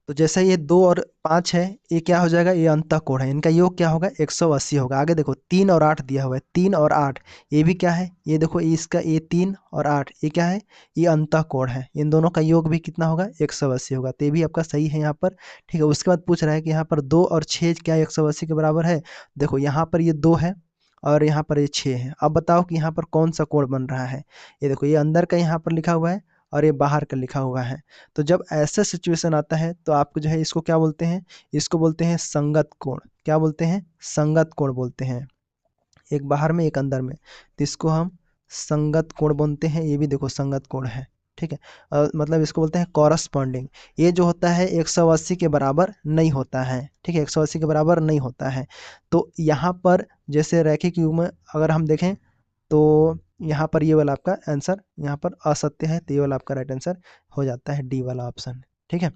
A: तो जैसे ये 2 और 5 है, ये क्या हो जाएगा, ये अंतःकोण है, इनका योग क्या होगा, 180 होगा। आगे देखो 3 और 8 दिया हुआ है, 3 और 8 ये भी क्या है, ये देखो इसका ये 3 और 8 ये क्या है, ये अंतःकोण है। इन दोनों का योग भी कितना होगा, 180 होगा। तो ये भी आपका सही है यहाँ पर। ठीक है, उसके बाद पूछ रहा है कि यहाँ पर 2 और 6 क्या 180 के बराबर है। देखो यहाँ पर ये 2 है और यहाँ पर ये 6 है। अब बताओ कि यहाँ पर कौन सा कोण बन रहा है। ये देखो ये अंदर का यहाँ पर लिखा हुआ है और ये बाहर का लिखा हुआ है। तो जब ऐसा सिचुएशन आता है तो आपको जो है इसको क्या बोलते हैं, इसको बोलते हैं संगत कोण। क्या बोलते हैं, संगत कोण बोलते हैं। एक बाहर में एक अंदर में, तो इसको हम संगत कोण बोलते हैं। ये भी देखो संगत कोण है। ठीक है, मतलब इसको बोलते हैं कॉरस्पॉन्डिंग। ये जो होता है 180 के बराबर नहीं होता है। ठीक है, 180 के बराबर नहीं होता है। तो यहाँ पर जैसे रैखिक युग्म में अगर हम देखें तो यहाँ पर ये वाला आपका आंसर यहाँ पर असत्य है, तो ये वाला आपका राइट आंसर हो जाता है डी वाला ऑप्शन। ठीक है,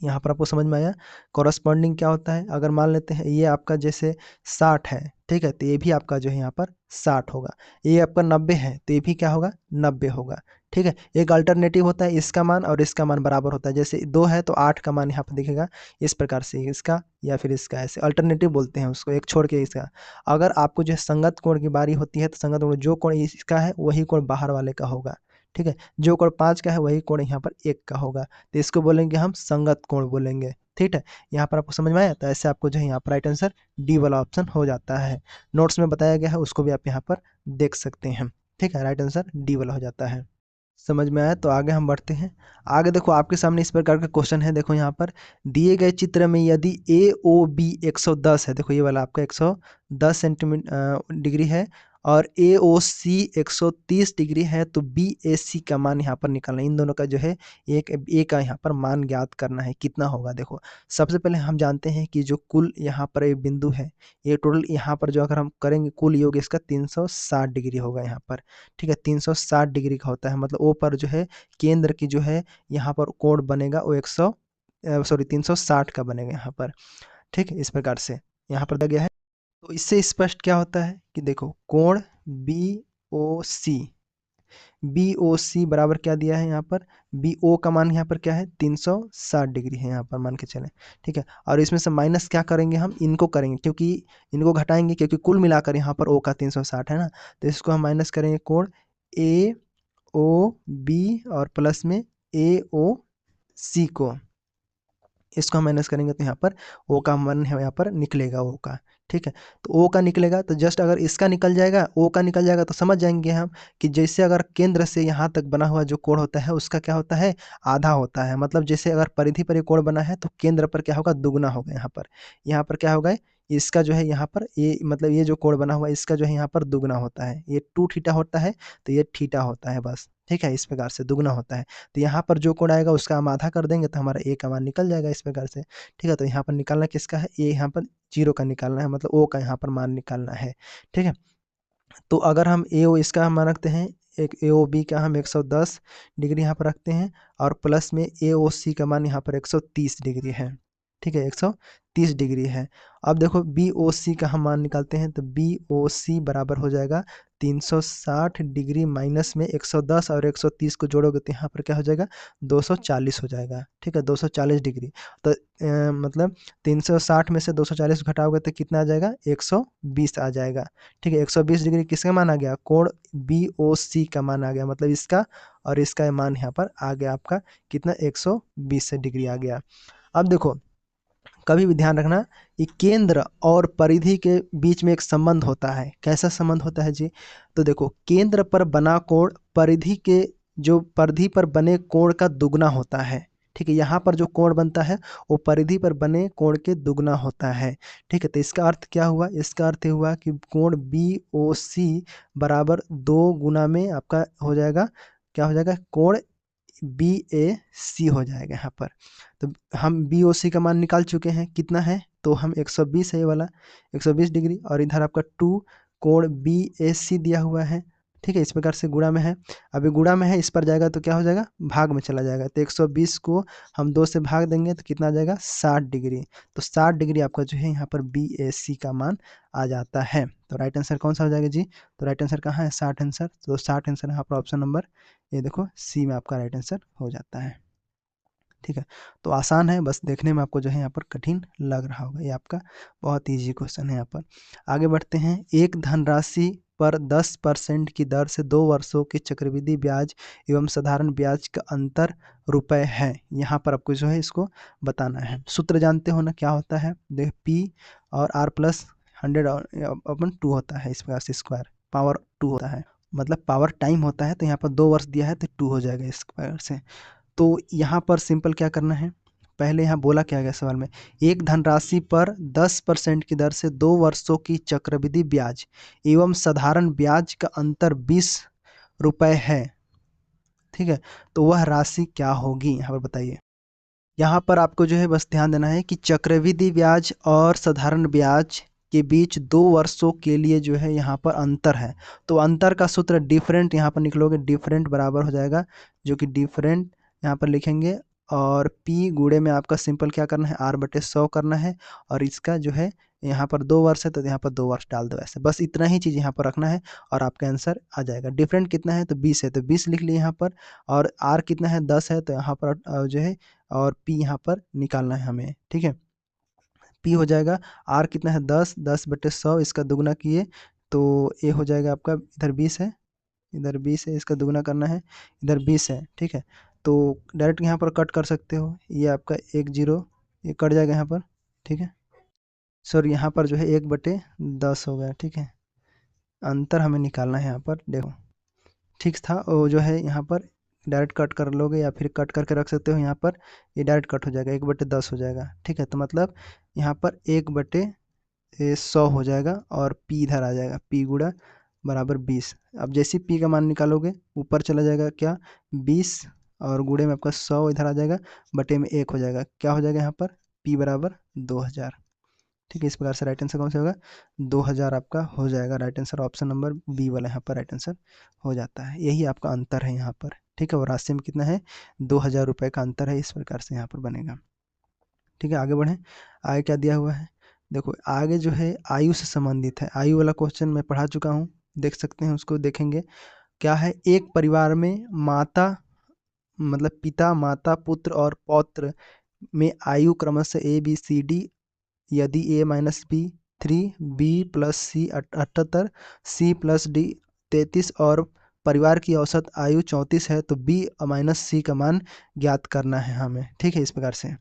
A: यहाँ पर आपको समझ में आया। कॉरस्पॉन्डिंग क्या होता है, अगर मान लेते हैं ये आपका जैसे 60 है, ठीक है, तो ये भी आपका जो है यहाँ पर 60 होगा। ये आपका 90 है तो ये भी क्या होगा, 90 होगा। ठीक है, एक अल्टरनेटिव होता है, इसका मान और इसका मान बराबर होता है। जैसे 2 है तो 8 का मान यहाँ पर दिखेगा इस प्रकार से, इसका या फिर इसका, ऐसे अल्टरनेटिव बोलते हैं उसको, एक छोड़ के इसका। अगर आपको जो है संगत कोण की बारी होती है तो संगत कोण जो कोण इसका है वही कोण बाहर वाले का होगा। ठीक है, जो कोण 5 का है वही कोण यहाँ पर 1 का होगा, तो इसको बोलेंगे हम संगत कोण बोलेंगे। ठीक है, यहाँ पर आपको समझ में आया। तो ऐसे आपको जो है यहाँ पर राइट आंसर डी वाला ऑप्शन हो जाता है। नोट्स में बताया गया है, उसको भी आप यहाँ पर देख सकते हैं। ठीक है, राइट आंसर डी वाला हो जाता है। समझ में आया, तो आगे हम बढ़ते हैं। आगे देखो आपके सामने इस प्रकार का क्वेश्चन है। देखो यहाँ पर दिए गए चित्र में यदि ए ओ बी 110 है, देखो ये वाला आपका 110 सेंटीमीटर डिग्री है और ए ओ सी 130 डिग्री है, तो बी ए सी का मान यहाँ पर निकालना है। इन दोनों का जो है एक ए का यहाँ पर मान ज्ञात करना है, कितना होगा। देखो सबसे पहले हम जानते हैं कि जो कुल यहाँ पर ये बिंदु है, ये टोटल यहाँ पर जो अगर हम करेंगे कुल योग इसका 360 डिग्री होगा यहाँ पर। ठीक है, 360 डिग्री का होता है, मतलब ओ पर जो है केंद्र की जो है यहाँ पर कोण बनेगा वो 360 का बनेगा यहाँ पर। ठीक है, इस प्रकार से यहाँ पर दिया गया है। तो इससे स्पष्ट क्या होता है कि देखो कोण बी ओ सी बराबर क्या दिया है यहाँ पर, बी ओ का मान यहाँ पर क्या है 360 डिग्री है यहाँ पर मान के चलें। ठीक है, और इसमें से माइनस क्या करेंगे, हम इनको करेंगे क्योंकि इनको घटाएंगे, क्योंकि कुल मिलाकर यहाँ पर ओ का 360 है ना, तो इसको हम माइनस करेंगे कोण ए ओ बी और प्लस में ए ओ सी को, इसको हम माइनस करेंगे तो यहाँ पर ओ का मान है यहाँ पर निकलेगा ओ का। ठीक है, तो ओ का निकलेगा तो जस्ट अगर इसका निकल जाएगा, ओ का निकल जाएगा, तो समझ जाएंगे हम कि जैसे अगर केंद्र से यहाँ तक बना हुआ जो कोण होता है उसका क्या होता है, आधा होता है। मतलब जैसे अगर परिधि पर ये कोण बना है तो केंद्र पर क्या होगा, दुगना होगा। यहाँ पर क्या होगा, इसका जो है यहाँ पर ये मतलब ये जो कोण बना हुआ है इसका जो है यहाँ पर दुगना होता है। ये 2 थीटा होता है तो ये थीटा होता है बस। ठीक है, इस प्रकार से दुगना होता है। तो यहाँ पर जो कोण आएगा उसका हम आधा कर देंगे तो हमारा ए का मान निकल जाएगा इस प्रकार से। ठीक है, तो यहाँ पर निकालना किसका है, ए यहाँ पर 0 का निकालना है, मतलब ओ का यहाँ पर मान निकालना है। ठीक है, तो अगर हम ए ओ इसका हम मान रखते हैं, एक ए ओ बी का हम 110 डिग्री यहाँ पर रखते हैं और प्लस में ए ओ सी का मान यहाँ पर 130 डिग्री है। ठीक है, 30 डिग्री है। अब देखो बी ओ सी का हम मान निकालते हैं, तो बी ओ सी बराबर हो जाएगा 360 डिग्री माइनस में 110 और 130 को जोड़ोगे तो यहाँ पर क्या हो जाएगा 240 हो जाएगा। ठीक है, 240 डिग्री। तो मतलब 360 में से 240 घटाओगे तो कितना आ जाएगा 120 आ जाएगा। ठीक है, 120 डिग्री किसका मान आ गया, कोण बी ओ सी का मान आ गया, मतलब इसका और इसका मान यहाँ पर आ गया आपका कितना 120 डिग्री आ गया। अब देखो कभी भी ध्यान रखना कि केंद्र और परिधि के बीच में एक संबंध होता है। कैसा संबंध होता है जी, तो देखो केंद्र पर बना कोण परिधि के जो परिधि पर बने कोण का दुगना होता है। ठीक है, यहाँ पर जो कोण बनता है वो परिधि पर बने कोण के दुगना होता है। ठीक है, तो इसका अर्थ क्या हुआ, इसका अर्थ ये हुआ कि कोण बी ओ सी बराबर 2 गुना में आपका हो जाएगा, क्या हो जाएगा, कोण बी ए सी हो जाएगा यहाँ पर। तो हम बी ओ सी का मान निकाल चुके हैं, कितना है, तो हम 120 है ये वाला 120 डिग्री, और इधर आपका 2 कोण बी ए सी दिया हुआ है। ठीक है, इस प्रकार से गुणा में है। अभी गुणा में है, इस पर जाएगा तो क्या हो जाएगा, भाग में चला जाएगा। तो 120 को हम 2 से भाग देंगे तो कितना आ जाएगा 60 डिग्री। तो 60 डिग्री आपका जो है यहाँ पर बी ए सी का मान आ जाता है। तो राइट आंसर कौन सा हो जाएगा जी, तो राइट आंसर कहाँ है 60 आंसर। तो 60 आंसर यहाँ पर ऑप्शन नंबर ये देखो सी में आपका राइट आंसर हो जाता है। ठीक है, तो आसान है, बस देखने में आपको जो है यहाँ पर कठिन लग रहा होगा, ये आपका बहुत इजी क्वेश्चन है। यहाँ पर आगे बढ़ते हैं। एक धनराशि पर 10% की दर से 2 वर्षों के चक्रवृद्धि ब्याज एवं साधारण ब्याज का अंतर रुपए है। यहाँ पर आपको जो है इसको बताना है। सूत्र जानते हो ना क्या होता है, देख पी और आर प्लस 100/2 होता है, इस प्रकार से स्क्वायर पावर 2 होता है, मतलब पावर टाइम होता है। तो यहाँ पर 2 वर्ष दिया है तो 2 हो जाएगा इस प्रकार से। तो यहाँ पर सिंपल क्या करना है, पहले यहाँ बोला क्या गया सवाल में, एक धनराशि पर 10% की दर से 2 वर्षों की चक्रवृद्धि ब्याज एवं साधारण ब्याज का अंतर 20 रुपए है। ठीक है, तो वह राशि क्या होगी यहाँ पर बताइए। यहाँ पर आपको जो है बस ध्यान देना है कि चक्रवृद्धि ब्याज और साधारण ब्याज के बीच 2 वर्षों के लिए जो है यहाँ पर अंतर है। तो अंतर का सूत्र डिफरेंट यहाँ पर निकलोगे, डिफरेंट बराबर हो जाएगा, जो कि डिफरेंट यहाँ पर लिखेंगे, और p गुणे में आपका सिंपल क्या करना है r/100 करना है, और इसका जो है यहाँ पर 2 वर्ष है तो यहाँ पर 2 वर्ष डाल दो ऐसे, बस इतना ही चीज़ यहाँ पर रखना है और आपका आंसर आ जाएगा। डिफरेंट कितना है तो 20 है, तो 20 लिख लिए यहाँ पर, और r कितना है 10 है, तो यहाँ पर जो है और p यहाँ पर निकालना है हमें। ठीक है, p हो जाएगा, r कितना है 10/100, इसका दुगना किए तो a हो जाएगा आपका, इधर 20 है, इधर 20 है, इसका दुगना करना है, इधर 20 है। ठीक है, तो डायरेक्ट यहाँ पर कट कर सकते हो, ये आपका 1 0 ये कट जाएगा यहाँ पर। ठीक है, सर यहाँ पर जो है 1/10 हो गया। ठीक है, अंतर हमें निकालना है यहाँ पर, देखो ठीक था, वो जो है यहाँ पर डायरेक्ट कट कर लोगे या फिर कट करके रख सकते हो यहाँ पर, ये डायरेक्ट कट हो जाएगा, 1/10 हो जाएगा। ठीक है, तो मतलब यहाँ पर 1/100 हो जाएगा, और p इधर आ जाएगा, p गुणा बराबर 20। अब जैसे p का मान निकालोगे ऊपर चला जाएगा क्या 20, और गुणे में आपका 100 इधर आ जाएगा, बटे में 1 हो जाएगा, क्या हो जाएगा यहाँ पर p बराबर 2000। ठीक है, इस प्रकार से राइट आंसर कौन सा होगा 2000 आपका हो जाएगा। Right answer option number B वाला यहाँ पर राइट आंसर हो जाता है। यही आपका अंतर है यहाँ पर। ठीक है, और राशि में कितना है 2000 रुपये का अंतर है, इस प्रकार से यहाँ पर बनेगा। ठीक है, आगे बढ़ें। आगे क्या दिया हुआ है, देखो आगे जो है आयु से संबंधित है, आयु वाला क्वेश्चन मैं पढ़ा चुका हूँ, देख सकते हैं, उसको देखेंगे। क्या है, एक परिवार में माता मतलब पिता माता पुत्र और पौत्र में आयु क्रमशः ABCD, यदि A-B 3, B+C 78, C+D 33 और परिवार की औसत आयु 34 है, तो B-C का मान ज्ञात करना है हमें। ठीक है, इस प्रकार से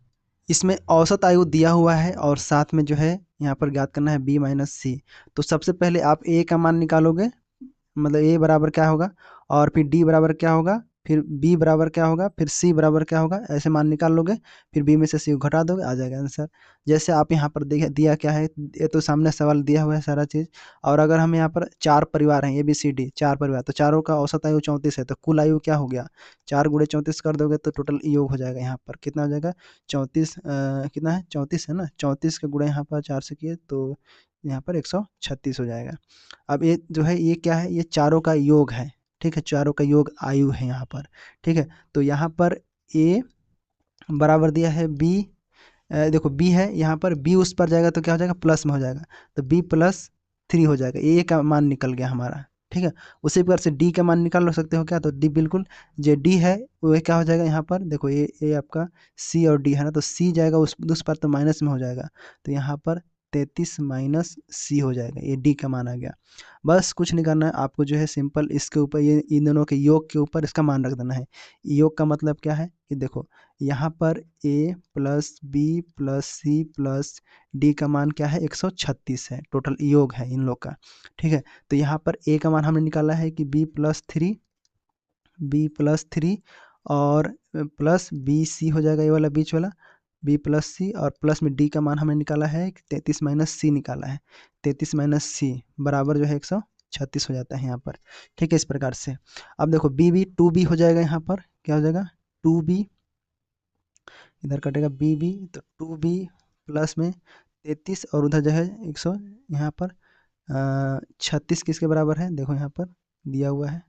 A: इसमें औसत आयु दिया हुआ है और साथ में जो है यहाँ पर ज्ञात करना है B-C। तो सबसे पहले आप A का मान निकालोगे, मतलब ए बराबर क्या होगा, और फिर डी बराबर क्या होगा, फिर बी बराबर क्या होगा, फिर सी बराबर क्या होगा, ऐसे मान निकाल लोगे, फिर बी में से सी को घटा दोगे, आ जाएगा आंसर। जैसे आप यहाँ पर दिया क्या है, ये तो सामने सवाल दिया हुआ है सारा चीज़। और अगर हम यहाँ पर 4 परिवार हैं ABCD 4 परिवार, तो चारों का औसत आयु 34 है, तो कुल आयु क्या हो गया 4 गुणे 34 कर दोगे तो टोटल योग हो जाएगा यहाँ पर कितना हो जाएगा 34, कितना है 34 है ना, 34 के गुणे यहाँ पर 4 से किए तो यहाँ पर 136 हो जाएगा। अब ये जो है ये क्या है, ये चारों का योग है। ठीक है, चारों का योग आयु है यहाँ पर। ठीक है, तो यहाँ पर ए बराबर दिया है बी, देखो बी है यहाँ पर, बी उस पर जाएगा तो क्या हो जाएगा, प्लस में हो जाएगा, तो बी प्लस 3 हो जाएगा, ए का मान निकल गया हमारा। ठीक है, उसी प्रकार से डी का मान निकाल सकते हो क्या, तो डी बिल्कुल जो डी है वो क्या हो जाएगा यहाँ पर, देखो ए आपका सी और डी है ना, तो सी जाएगा उस पर तो माइनस में हो जाएगा, तो यहाँ पर 33 माइनस सी हो जाएगा, ये डी का मान आ गया। बस कुछ नहीं करना है आपको, जो है सिंपल इसके ऊपर ये इन दोनों के योग के ऊपर इसका मान रख देना है। योग का मतलब क्या है कि देखो यहाँ पर a plus B plus C plus D का मान क्या है, 136 है, टोटल योग है इन लोग का। ठीक है, तो यहाँ पर a का मान हमने निकाला है कि b+3 और प्लस बी सी हो जाएगा, ये वाला बीच वाला b प्लस सी, और प्लस में d का मान हमने निकाला है 33 माइनस सी निकाला है, 33 माइनस सी बराबर जो है 136 हो जाता है यहाँ पर। ठीक है, इस प्रकार से अब देखो b 2b हो जाएगा, यहाँ पर क्या हो जाएगा 2b, इधर कटेगा बी तो 2b प्लस में 33 और उधर जो है 100, यहाँ पर 36 किसके बराबर है, देखो यहाँ पर दिया हुआ है,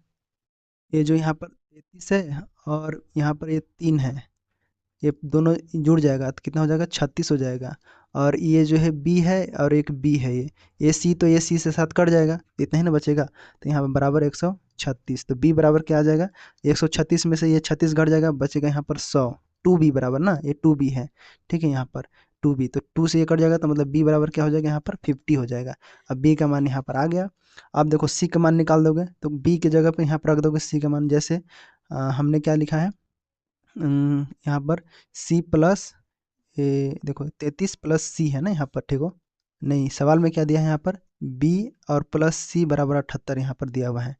A: ये जो यहाँ पर 33 है और यहाँ पर ये 3 है, ये दोनों जुड़ जाएगा तो कितना हो जाएगा, 36 हो जाएगा। और ये जो है बी है और एक बी है, ये सी, तो ये सी से साथ कट जाएगा, इतना ही ना बचेगा, तो यहाँ पर बराबर 136, तो बी बराबर क्या आ जाएगा, 136 में से ये 36 घट जाएगा, बचेगा यहाँ पर 100, 2b बराबर ना, ये 2b है। ठीक है, यहाँ पर 2b, तो 2 से ये कट जाएगा, तो मतलब b बराबर क्या हो जाएगा, यहाँ पर 50 हो जाएगा। अब b का मान यहाँ पर आ गया। अब देखो c का मान निकाल दोगे तो b की जगह पे यहाँ पर रख दोगे c का मान, जैसे हमने क्या लिखा है यहाँ पर c प्लस, ये देखो 33 प्लस सी है ना यहाँ पर, ठीक हो, नहीं सवाल में क्या दिया है यहाँ पर, b और प्लस सी बराबर 78 यहाँ पर दिया हुआ है,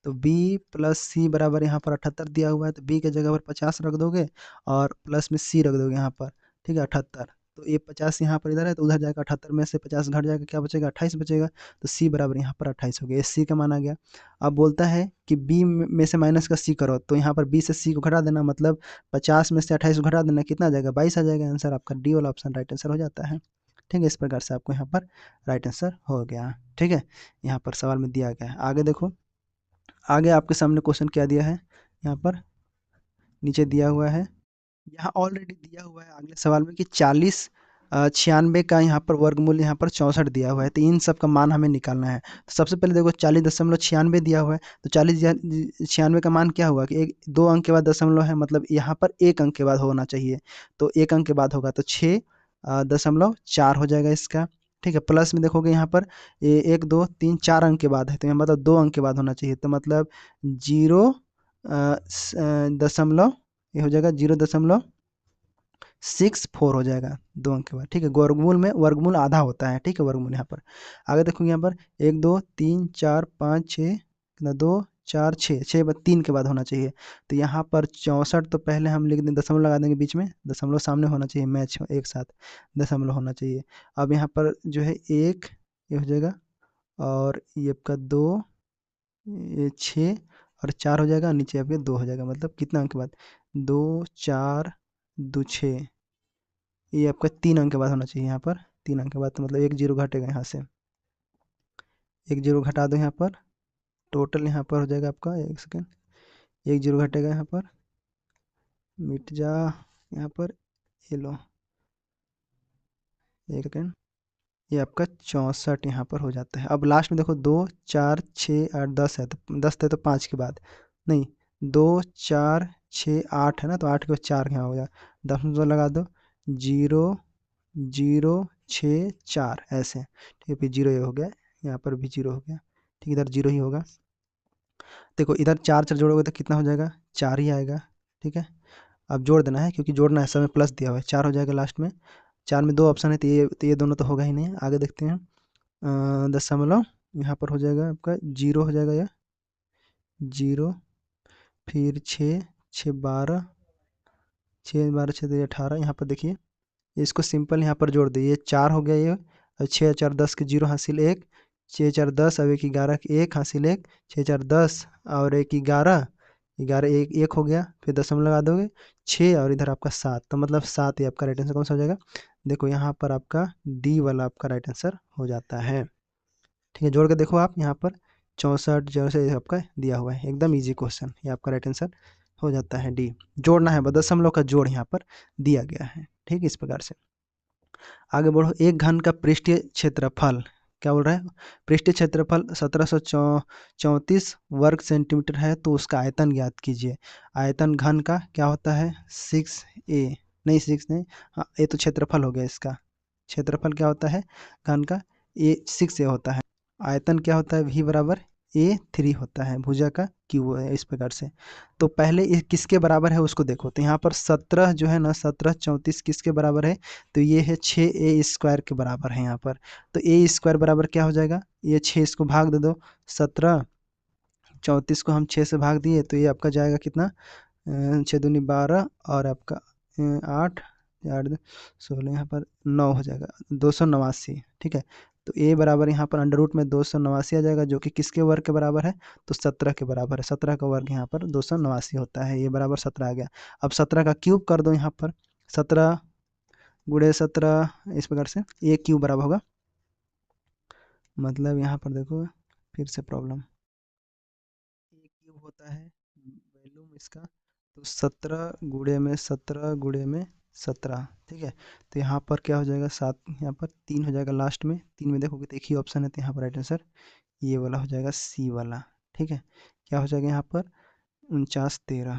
A: तो b प्लस सी बराबर यहाँ पर 78 दिया हुआ है, तो b के जगह पर 50 रख दोगे और प्लस में c रख दोगे यहाँ पर। ठीक है, 78, तो ये 50 यहाँ पर इधर है तो उधर जाएगा, 78 में से 50 घट जाएगा, क्या बचेगा, 28 बचेगा, तो c बराबर यहाँ पर 28 हो गया, ये c का मान आ गया। अब बोलता है कि b में से माइनस का c करो, तो यहाँ पर b से c को घटा देना, मतलब 50 में से 28 घटा देना, कितना आ जाएगा, 22 आ जाएगा, आंसर आपका डी वाला ऑप्शन राइट आंसर हो जाता है। ठीक है, इस प्रकार से आपको यहाँ पर राइट आंसर हो गया। ठीक है, यहाँ पर सवाल में दिया गया है। आगे देखो, आगे आपके सामने क्वेश्चन क्या दिया है, यहाँ पर नीचे दिया हुआ है, यहाँ ऑलरेडी दिया हुआ है अगले सवाल में कि 40 96 का यहाँ पर वर्गमूल यहाँ पर 64 दिया हुआ है, तो इन सब का मान हमें निकालना है। तो सबसे पहले देखो 40.96 दिया हुआ है, तो 40 96 का मान क्या हुआ कि एक 2 अंक के बाद दशमलव है, मतलब यहाँ पर 1 अंक के बाद होना चाहिए, तो 1 अंक के बाद होगा, तो 6.4 हो जाएगा इसका। ठीक है, प्लस में देखोगे यहाँ पर ये 1 2 3 4 अंक के बाद है, तो यहाँ मतलब 2 अंक के बाद होना चाहिए, तो मतलब 0 दशमलव, ये हो जाएगा 0.64 हो जाएगा 2 अंक के बाद। ठीक है, वर्गमूल में वर्गमूल आधा होता है। ठीक है, वर्गमूल यहाँ पर आगे देखोगे, यहाँ पर 1 2 3 4 5 6 कितना, 2 4 6 6 3 के बाद होना चाहिए, तो यहाँ पर 64, तो पहले हम लिख दें, दशमलव लगा देंगे बीच में, दशमलव सामने होना चाहिए, मैच एक साथ दशमलव होना चाहिए। अब यहाँ पर जो है 1 ये हो जाएगा, और ये आपका 2, ये 6 और 4 हो जाएगा, नीचे आपके 2 हो जाएगा, मतलब कितना अंक के बाद, 2 4 2 6, ये आपका 3 अंक के बाद होना चाहिए, यहाँ पर 3 अंक के बाद, तो मतलब 1 जीरो घटेगा यहाँ से, 1 जीरो घटा दो यहाँ पर, टोटल यहाँ पर हो जाएगा आपका, एक सेकेंड, 1 जीरो घटेगा यहाँ पर, मिट जा यहाँ पर, ये लो, एक सेकेंड, ये आपका 64 यहाँ पर हो जाता है। अब लास्ट में देखो 2 4 6 8 10 है, तो 10 है तो 5 के बाद नहीं, 2 4 6 8 है ना, तो 8 के बाद 4 यहाँ हो गया, 10 में 2 लगा दो, 0 0 6 4 ऐसे। ठीक है, फिर 0 ये हो गया, यहाँ पर भी 0 हो गया। ठीक, इधर 0 ही होगा। देखो इधर 4 4 जोड़ोगे तो कितना हो जाएगा, 4 ही आएगा। ठीक है, अब जोड़ देना है, क्योंकि जोड़ना है, समय प्लस दिया हुआ है, 4 हो जाएगा लास्ट में। 4 में 2 ऑप्शन है, तो ये दोनों तो होगा ही नहीं। आगे देखते हैं, दशमलव यहाँ पर हो जाएगा आपका 0 हो जाएगा, यह 0, फिर 6 6 12, 6 12 6 18, यहाँ पर देखिए, इसको सिंपल यहाँ पर जोड़ दिए, 4 हो गया ये, और 6 4 10 के 0 हासिल 1, 6 4 10, अब 1 11 के 1 हासिल 1, 6 4 10 और 1 11, 11 1 1 हो गया, फिर दशमलव लगा दोगे 6 और इधर आपका 7, तो मतलब 7 ये आपका राइट आंसर कौन सा हो जाएगा, देखो यहाँ पर आपका डी वाला आपका राइट आंसर हो जाता है। ठीक है, जोड़ के देखो आप यहाँ पर 64 जो से आपका दिया हुआ है, एकदम इजी क्वेश्चन, ये आपका राइट आंसर हो जाता है डी। जोड़ना है, बस दशमलव का जोड़ यहाँ पर दिया गया है। ठीक है, इस प्रकार से। आगे बढ़ो, एक घन का पृष्ठीय क्षेत्रफल क्या बोल रहा है, पृष्ठीय क्षेत्रफल 1734 वर्ग सेंटीमीटर है, तो उसका आयतन ज्ञात कीजिए। आयतन घन का क्या होता है 6a, नहीं 6 नहीं, हाँ ये तो क्षेत्रफल हो गया, इसका क्षेत्रफल क्या होता है घन का, ए 6a होता है। आयतन क्या होता है v बराबर a3 होता है, भुजा का क्यू है, इस प्रकार से। तो पहले ये किसके बराबर है उसको देखो, तो यहाँ पर 17 जो है ना 1734 किसके बराबर है, तो ये है 6a² के बराबर है यहाँ पर। तो a² बराबर क्या हो जाएगा, ये 6 इसको भाग दे दो, 17 34 को हम 6 से भाग दिए, तो ये आपका जाएगा कितना, 6 दूनी 12 और आपका 8 8 16, यहाँ पर 9 हो जाएगा 289, ठीक है। तो ए बराबर यहाँ पर अंडर रूट में 289 आ जाएगा, जो कि किसके वर्ग के बराबर है, तो 17 के बराबर है। 17 का वर्ग यहाँ पर 289 होता है, ये बराबर 17 आ गया। अब 17 का क्यूब कर दो यहाँ पर, 17 × 17 इस प्रकार से, ए क्यूब बराबर होगा, मतलब यहाँ पर देखो फिर से प्रॉब्लम, ए क्यूब होता है वैल्यूम इसका, तो 17 × 17 × 17, ठीक है। तो यहाँ पर क्या हो जाएगा 7, यहाँ पर 3 हो जाएगा लास्ट में, 3 में देखोगे तो एक ही ऑप्शन है, तो यहाँ पर राइट आंसर ये वाला हो जाएगा सी वाला, ठीक है। क्या हो जाएगा यहाँ पर 49 13,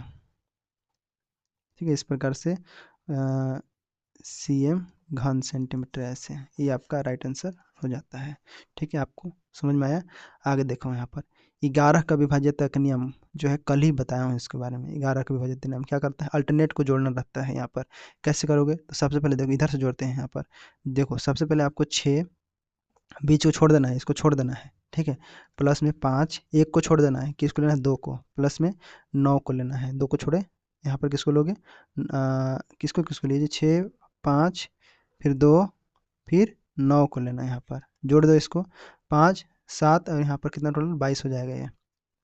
A: ठीक है। इस प्रकार से cm घन सेंटीमीटर ऐसे, ये आपका राइट आंसर हो जाता है, ठीक है। आपको समझ में आया। आगे देखो यहाँ पर 11 का विभाज्यता का नियम जो है, कल ही बताया हूँ इसके बारे में। 11 का विभाज्यता नियम क्या करता है, अल्टरनेट को जोड़ना रहता है। यहाँ पर कैसे करोगे, तो सबसे पहले देखो इधर से जोड़ते हैं। यहाँ पर देखो सबसे पहले आपको 6 बीच को छोड़ देना है, इसको छोड़ देना है, ठीक है। प्लस में 5, एक को छोड़ देना है, किसको लेना है 2 को, प्लस में 9 को लेना है, 2 को छोड़े, यहाँ पर किसको लोगे, किसको किसको लीजिए, 6 5 फिर 2 फिर 9 को लेना है, यहाँ पर जोड़ दो इसको, 5 7 और यहाँ पर कितना टोटल 22 हो जाएगा ये,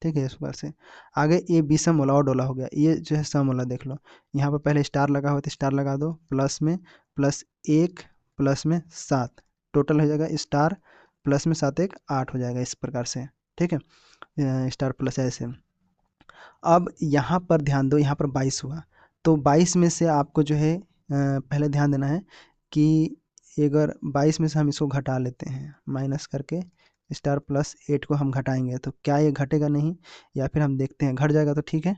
A: ठीक है। इस प्रकार से आगे ये विषम वाला और डोला हो गया, ये जो है सम वाला देख लो, यहाँ पर पहले स्टार लगा हुआ तो स्टार लगा दो, प्लस में प्लस 1 प्लस में 7, टोटल हो जाएगा स्टार प्लस में 7 1 8 हो जाएगा, इस प्रकार से, ठीक है। स्टार प्लस ऐसे। अब यहाँ पर ध्यान दो, यहाँ पर 22 हुआ, तो 22 में से आपको जो है पहले ध्यान देना है कि अगर 22 में से हम इसको घटा लेते हैं माइनस करके, स्टार प्लस 8 को हम घटाएंगे, तो क्या ये घटेगा नहीं, या फिर हम देखते हैं घट जाएगा तो ठीक है।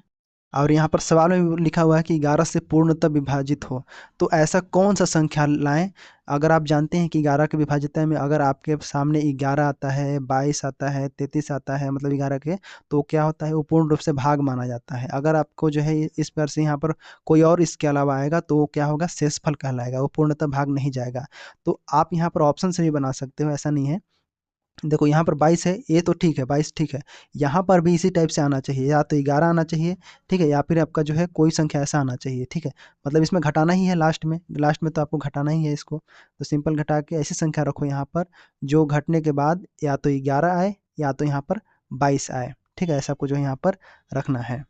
A: और यहाँ पर सवाल में भी लिखा हुआ है कि 11 से पूर्णतः विभाजित हो, तो ऐसा कौन सा संख्या लाएं। अगर आप जानते हैं कि 11 के विभाजित में अगर आपके सामने 11 आता है, 22 आता है, 33 आता है, मतलब 11 के, तो क्या होता है वो पूर्ण रूप से भाग माना जाता है। अगर आपको जो है इस पर से यहाँ पर कोई और इसके अलावा आएगा, तो वो क्या होगा शेषफल कहलाएगा, वो पूर्णतः भाग नहीं जाएगा। तो आप यहाँ पर ऑप्शन से भी बना सकते हो, ऐसा नहीं है। देखो यहाँ पर 22 है, ये तो ठीक है 22 ठीक है, यहाँ पर भी इसी टाइप से आना चाहिए, या तो 11 आना चाहिए, ठीक है, या फिर आपका जो है कोई संख्या ऐसा आना चाहिए, ठीक है। मतलब इसमें घटाना ही है, लास्ट में तो आपको घटाना ही है इसको, तो सिंपल घटा के ऐसी संख्या रखो यहाँ पर जो घटने के बाद या तो 11 आए या तो यहाँ पर 22 आए, ठीक है। ऐसा आपको जो है यहाँ पर रखना है।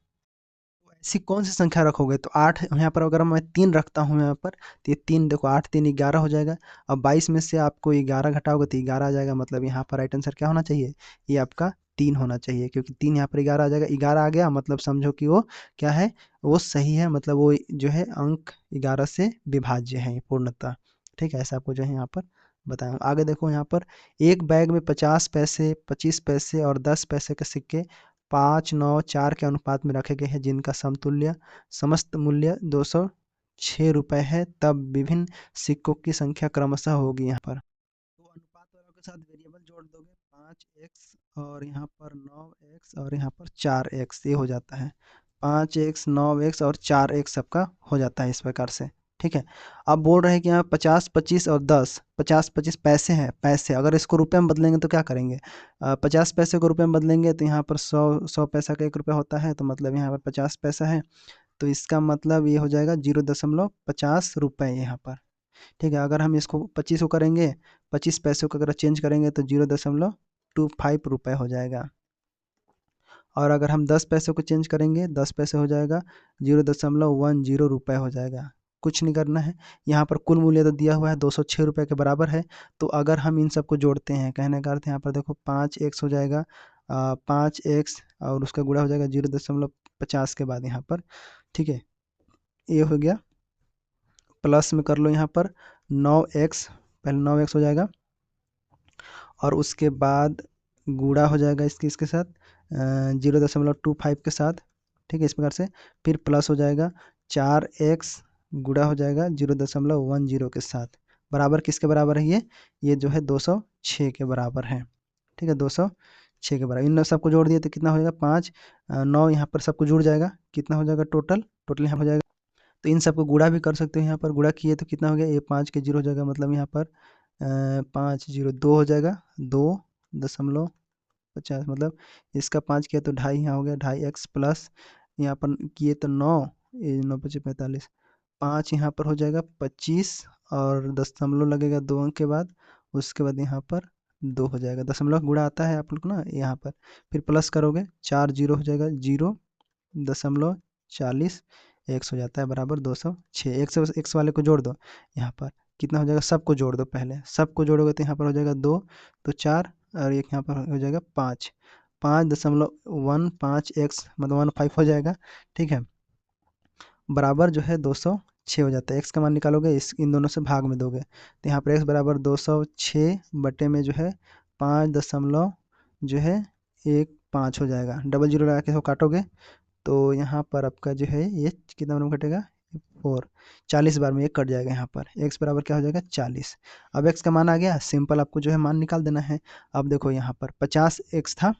A: तो ऐसी कौन सी संख्या रखोगे, तो 8 यहाँ पर अगर मैं 3 रखता हूँ यहाँ पर, तो ये 3 देखो 8 3 11 हो जाएगा। अब 22 में से आपको 11 घटाओगे तो 11 आ जाएगा, मतलब यहाँ पर राइट आंसर क्या होना चाहिए, ये आपका 3 होना चाहिए, क्योंकि 3 यहाँ पर 11 आ जाएगा, 11 आ गया मतलब समझो कि वो क्या है, वो सही है, मतलब वो जो है अंक 11 से विभाज्य है पूर्णतः, ठीक है। ऐसा आपको जो है यहाँ पर बताया। आगे देखो यहाँ पर एक बैग में 50 पैसे 25 पैसे और 10 पैसे के सिक्के 5 9 4 के अनुपात में रखे गए हैं, जिनका समतुल्य समस्त मूल्य 206 रुपये है, तब विभिन्न सिक्कों की संख्या क्रमशः होगी। यहाँ पर तो अनुपात वालों के साथ वेरिएबल जोड़ दोगे, 5x और यहाँ पर 9x और यहाँ पर 4x, ये हो जाता है 5x 9x और 4x सबका हो जाता है इस प्रकार से, ठीक है। अब बोल रहे हैं कि यहाँ 50 25 और 10, 50 25 पैसे हैं, पैसे अगर इसको रुपए में बदलेंगे तो क्या करेंगे, 50 पैसे को रुपए में बदलेंगे तो यहाँ पर 100 पैसा का 1 रुपया होता है, तो मतलब यहाँ पर 50 पैसा है, तो इसका मतलब ये हो जाएगा 0.50 रुपये यहाँ पर, ठीक है। अगर हम इसको 25 को करेंगे, 25 पैसे को अगर चेंज करेंगे तो 0.25 रुपये हो जाएगा, और अगर हम 10 पैसे को चेंज करेंगे 10 पैसे हो जाएगा 0.10 रुपये हो जाएगा। कुछ नहीं करना है, यहाँ पर कुल मूल्य तो दिया हुआ है 206 रुपये के बराबर है। तो अगर हम इन सबको जोड़ते हैं, कहने का अर्थ यहाँ पर देखो 5x हो जाएगा, 5x और उसका गुणा हो जाएगा 0.50 के बाद यहाँ पर, ठीक है। ये हो गया प्लस में कर लो यहाँ पर 9x, पहले 9x हो जाएगा और उसके बाद गुणा हो जाएगा इसके साथ 0.25 के साथ, ठीक है, इस प्रकार से। फिर प्लस हो जाएगा 4x गुणा हो जाएगा 0.10 के साथ, बराबर किसके बराबर है ये जो है 206 के बराबर है, ठीक है, 206 के बराबर। इन सबको जोड़ दिए तो कितना हो जाएगा 5 9 यहाँ पर सबको जुड़ जाएगा, कितना हो जाएगा टोटल यहाँ हो जाएगा। तो इन सबको गुणा भी कर सकते हो, यहाँ पर गुणा किए तो कितना हो गया, ये 5 के 0 हो जाएगा, मतलब यहाँ पर 5 0 2 हो जाएगा, 2.50, मतलब इसका 5 किया तो 2.5 यहाँ हो गया, 2.5x प्लस यहाँ पर किए तो 9, ये 9×5 = 45, 5 यहाँ पर हो जाएगा 25 और दशमलव लगेगा 2 अंक के बाद, उसके बाद यहाँ पर 2 हो जाएगा, दशमलव गुणा आता है आप लोग ना यहाँ पर। फिर प्लस करोगे 4 0 हो जाएगा, 0.40 x हो जाता है बराबर 206। x वाले को जोड़ दो, यहाँ पर कितना हो जाएगा, सबको जोड़ दो, पहले सबको जोड़ोगे तो यहाँ पर हो जाएगा 2 तो 4 और एक यहाँ पर हो जाएगा 5, 5.15x मतलब 15 हो जाएगा, ठीक है, बराबर जो है 206 हो जाता है। x का मान निकालोगे, इन दोनों से भाग में दोगे तो यहाँ पर x बराबर 206 बटे में जो है 5 दशमलव जो है 1 5 हो जाएगा। डबल जीरो लगा के इसको काटोगे तो यहाँ पर आपका जो है ये कितना बार में कटेगा 4, 40 बार में ये कट जाएगा, यहाँ पर x बराबर क्या हो जाएगा 40। अब x का मान आ गया, सिंपल आपको जो है मान निकाल देना है। अब देखो यहाँ पर 50x था,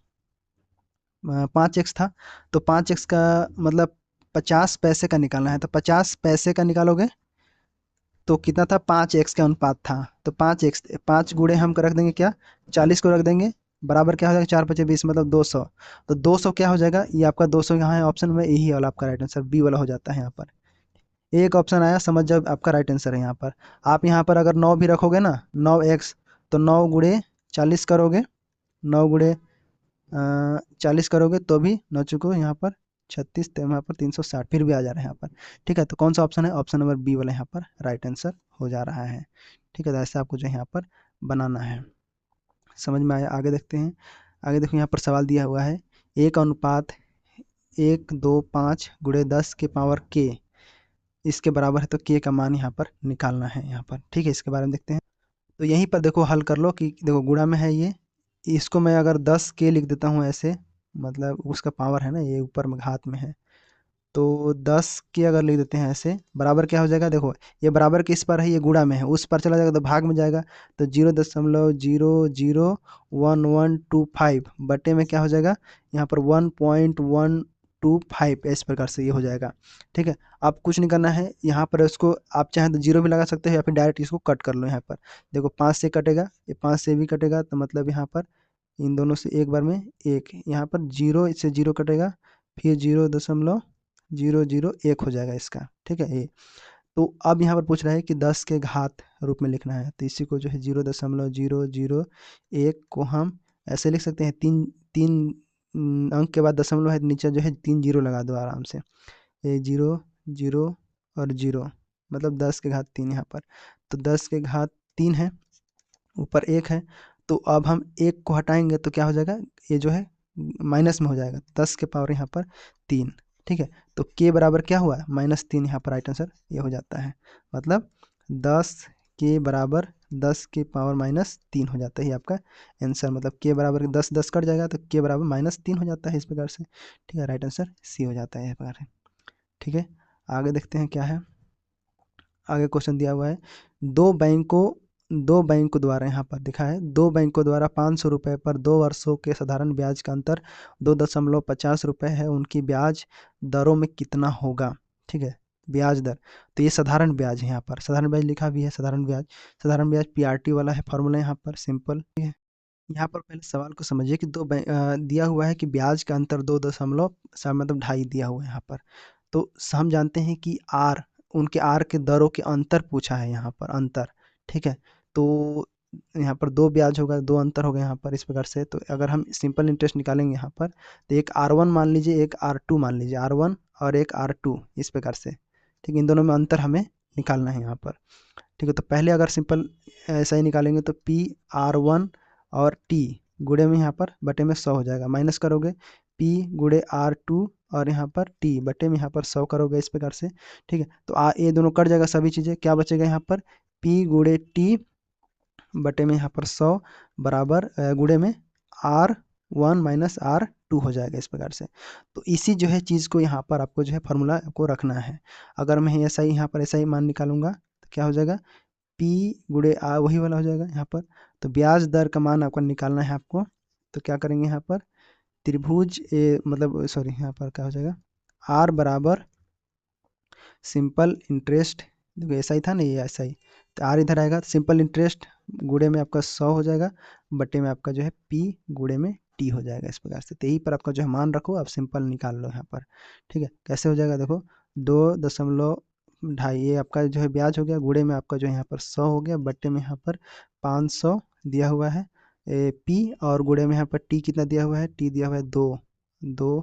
A: 5x था, तो 5x का मतलब 50 पैसे का निकालना है, तो 50 पैसे का निकालोगे तो कितना था, 5x का अनुपात था, तो 5x 5 गुणे हम रख देंगे क्या 40 को रख देंगे, बराबर क्या हो जाएगा 4×5 = 20 मतलब 200, तो 200 क्या हो जाएगा, ये आपका 200 यहाँ है ऑप्शन में, यही वाला आपका राइट आंसर बी वाला हो जाता है। यहाँ पर एक ऑप्शन आया, समझ जाओ आपका राइट आंसर है। यहाँ पर आप यहाँ पर अगर 9 भी रखोगे ना 9x, तो 9 गुणे 40 करोगे, 9 गुणे 40 करोगे तो भी 9 चुको यहाँ पर 36, तो यहाँ पर 360 फिर भी आ जा रहा है यहाँ पर, ठीक है। तो कौन सा ऑप्शन है, ऑप्शन नंबर बी वाला यहाँ पर राइट आंसर हो जा रहा है, ठीक है। तो ऐसा आपको जो यहाँ पर बनाना है, समझ में आया। आगे देखते हैं, आगे देखो यहाँ पर सवाल दिया हुआ है 1:125 गुणे 10 के पावर k इसके बराबर है, तो k का मान यहाँ पर निकालना है यहाँ पर, ठीक है। इसके बारे में देखते हैं, तो यहीं पर देखो हल कर लो कि देखो गुणा में है ये, इसको मैं अगर 10k लिख देता हूँ ऐसे, मतलब उसका पावर है ना ये ऊपर में घात में है, तो 10k अगर लिख देते हैं ऐसे, बराबर क्या हो जाएगा, देखो ये बराबर किस पर है, ये गुणा में है, उस पर चला जाएगा तो भाग में जाएगा, तो 0.001125 बटे में क्या हो जाएगा, यहाँ पर 1.125 इस प्रकार से ये हो जाएगा, ठीक है। अब कुछ नहीं करना है, यहाँ पर इसको आप चाहें तो 0 भी लगा सकते हो या फिर डायरेक्ट इसको कट कर लो। यहाँ पर देखो 5 से कटेगा, ये 5 से भी कटेगा, तो मतलब यहाँ पर इन दोनों से एक बार में एक, यहाँ पर 0 से 0 कटेगा, फिर 0.001 हो जाएगा इसका, ठीक है ये। तो अब यहाँ पर पूछ रहा है कि 10 के घात रूप में लिखना है, तो इसी को जो है 0.001 को हम ऐसे लिख सकते हैं, तीन तीन अंक के बाद दशमलव है, नीचे जो है 3 0 लगा दो आराम से, ये 0 0 और 0 मतलब 10 के घात 3 यहाँ पर, तो 10 के घात 3 है, ऊपर 1 है, तो अब हम 1 को हटाएंगे तो क्या हो जाएगा, ये जो है माइनस में हो जाएगा, 10 के पावर यहाँ पर 3, ठीक है। तो k बराबर क्या हुआ, -3, यहाँ पर राइट आंसर ये हो जाता है, मतलब 10 के बराबर 10 के पावर -3 हो जाता है आपका आंसर, मतलब k बराबर 10 10 कट जाएगा तो k बराबर -3 हो जाता है इस प्रकार से, ठीक है। राइट आंसर सी हो जाता है इस प्रकार से, ठीक है। आगे देखते हैं क्या है, आगे क्वेश्चन दिया हुआ है, दो बैंकों द्वारा, यहाँ पर दिखा है, दो बैंकों द्वारा 500 रुपये पर 2 वर्षों के साधारण ब्याज का अंतर 2.50 रुपये है, उनकी ब्याज दरों में कितना होगा, ठीक है, ब्याज दर। तो ये साधारण ब्याज है, यहाँ पर साधारण ब्याज लिखा भी है, साधारण ब्याज पीआरटी वाला है फॉर्मूला यहाँ पर सिंपल, ठीक है। यहाँ पर पहले सवाल को समझिए कि दिया हुआ है कि ब्याज का अंतर 2 मतलब 2.5 दिया हुआ है यहाँ पर, तो हम जानते हैं कि आर, उनके आर के दरों के अंतर पूछा है यहाँ पर, अंतर, ठीक है। तो यहाँ पर 2 ब्याज होगा, 2 अंतर होगा यहाँ पर इस प्रकार से, तो अगर हम सिंपल इंटरेस्ट निकालेंगे यहाँ पर, तो एक R1 मान लीजिए, एक R2 मान लीजिए, R1 और एक R2 इस प्रकार से, ठीक है। इन दोनों में अंतर हमें निकालना है यहाँ पर, ठीक है। तो पहले अगर सिंपल ऐसा ही निकालेंगे तो PR1 और T गुणे में यहाँ पर बटे में 100 हो जाएगा, माइनस करोगे P गुणे R2 और यहाँ पर टी बटे में यहाँ पर 100 करोगे इस प्रकार से। ठीक है, तो ये दोनों कट जाएगा सभी चीज़ें, क्या बचेगा यहाँ पर पी गुड़े टी बटे में यहाँ पर 100 बराबर गुड़े में R1 माइनस R2 हो जाएगा इस प्रकार से। तो इसी जो है चीज़ को यहाँ पर आपको जो है फार्मूला आपको रखना है। अगर मैं ऐसा ही यहाँ पर ऐसा ही मान निकालूंगा तो क्या हो जाएगा P गुड़े R वही वाला हो जाएगा यहाँ पर। तो ब्याज दर का मान आपको निकालना है आपको, तो क्या करेंगे यहाँ पर त्रिभुज मतलब सॉरी यहाँ पर क्या हो जाएगा R बराबर सिंपल इंटरेस्ट, देखो ऐसा ही था ना ये ऐसा ही, तो आर इधर आएगा तो सिंपल इंटरेस्ट गुड़े में आपका 100 हो जाएगा बटे में आपका जो है पी गुड़े में टी हो जाएगा इस प्रकार से। तो यही पर आपका जो है मान रखो, आप सिंपल निकाल लो यहाँ पर। ठीक है, कैसे हो जाएगा देखो 2.2 ये आपका जो है ब्याज हो गया, गुड़े में आपका जो है यहाँ पर 100 हो गया बटे में यहाँ पर 500 दिया हुआ है पी, और गुड़े में यहाँ पर टी कितना दिया हुआ है, टी दिया हुआ है 2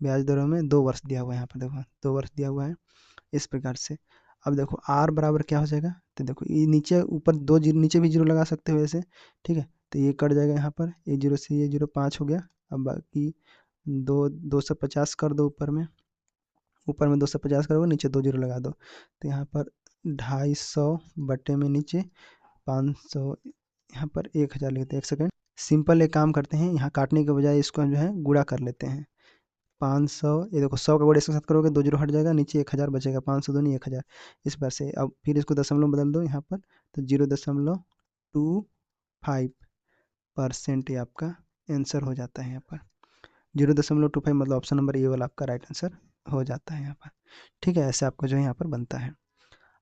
A: ब्याज दरों में 2 वर्ष दिया हुआ है यहाँ पर, देखो 2 वर्ष दिया हुआ है इस प्रकार से। अब देखो r बराबर क्या हो जाएगा, तो देखो ये नीचे ऊपर 2 जीरो नीचे भी जीरो लगा सकते हो ऐसे। ठीक है, तो ये कट जाएगा यहाँ पर, ये जीरो से ये जीरो 5 हो गया। अब बाकी 250 कर दो ऊपर में 250 करोगे, नीचे 2 जीरो लगा दो, तो यहाँ पर 250 बटे में नीचे 500, यहाँ पर 1000 लेते हैं। 1 सेकेंड, सिंपल एक काम करते हैं, यहाँ काटने के बजाय इसको हम जो है गुणा कर लेते हैं। 500, ये देखो 100 का गुणा इसके साथ करोगे 2 जीरो हट जाएगा, नीचे 1000 बचेगा, 500 दूनी 1000 इस बार से। अब फिर इसको दशमलव बदल दो यहाँ पर, तो 0.25% ये आपका आंसर हो जाता है यहाँ पर। 0.25 मतलब ऑप्शन नंबर ए वाला आपका राइट आंसर हो जाता है यहाँ पर। ठीक है, ऐसे आपका जो है यहाँ पर बनता है।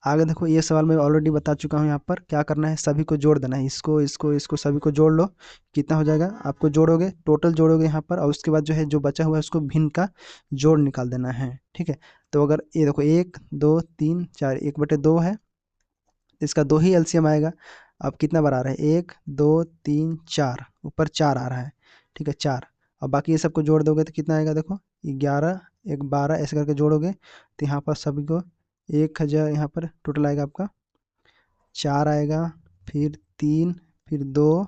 A: आगे देखो, ये सवाल मैं ऑलरेडी बता चुका हूँ, यहाँ पर क्या करना है सभी को जोड़ देना है, इसको इसको इसको सभी को जोड़ लो, कितना हो जाएगा आपको जोड़ोगे टोटल जोड़ोगे यहाँ पर, और उसके बाद जो है जो बचा हुआ है उसको भिन्न का जोड़ निकाल देना है। ठीक है, तो अगर ये देखो 1 2 3 4 1/2 है, इसका 2 ही एलसीएम आएगा। अब कितना बार आ रहा है 1 2 3 4, ऊपर 4 आ रहा है। ठीक है 4, अब बाकी ये सबको जोड़ दोगे तो कितना आएगा देखो 11 1 12 ऐसे करके जोड़ोगे, तो यहाँ पर सभी को 1000 यहाँ पर टोटल आएगा आपका 4 आएगा, फिर 3, फिर 2,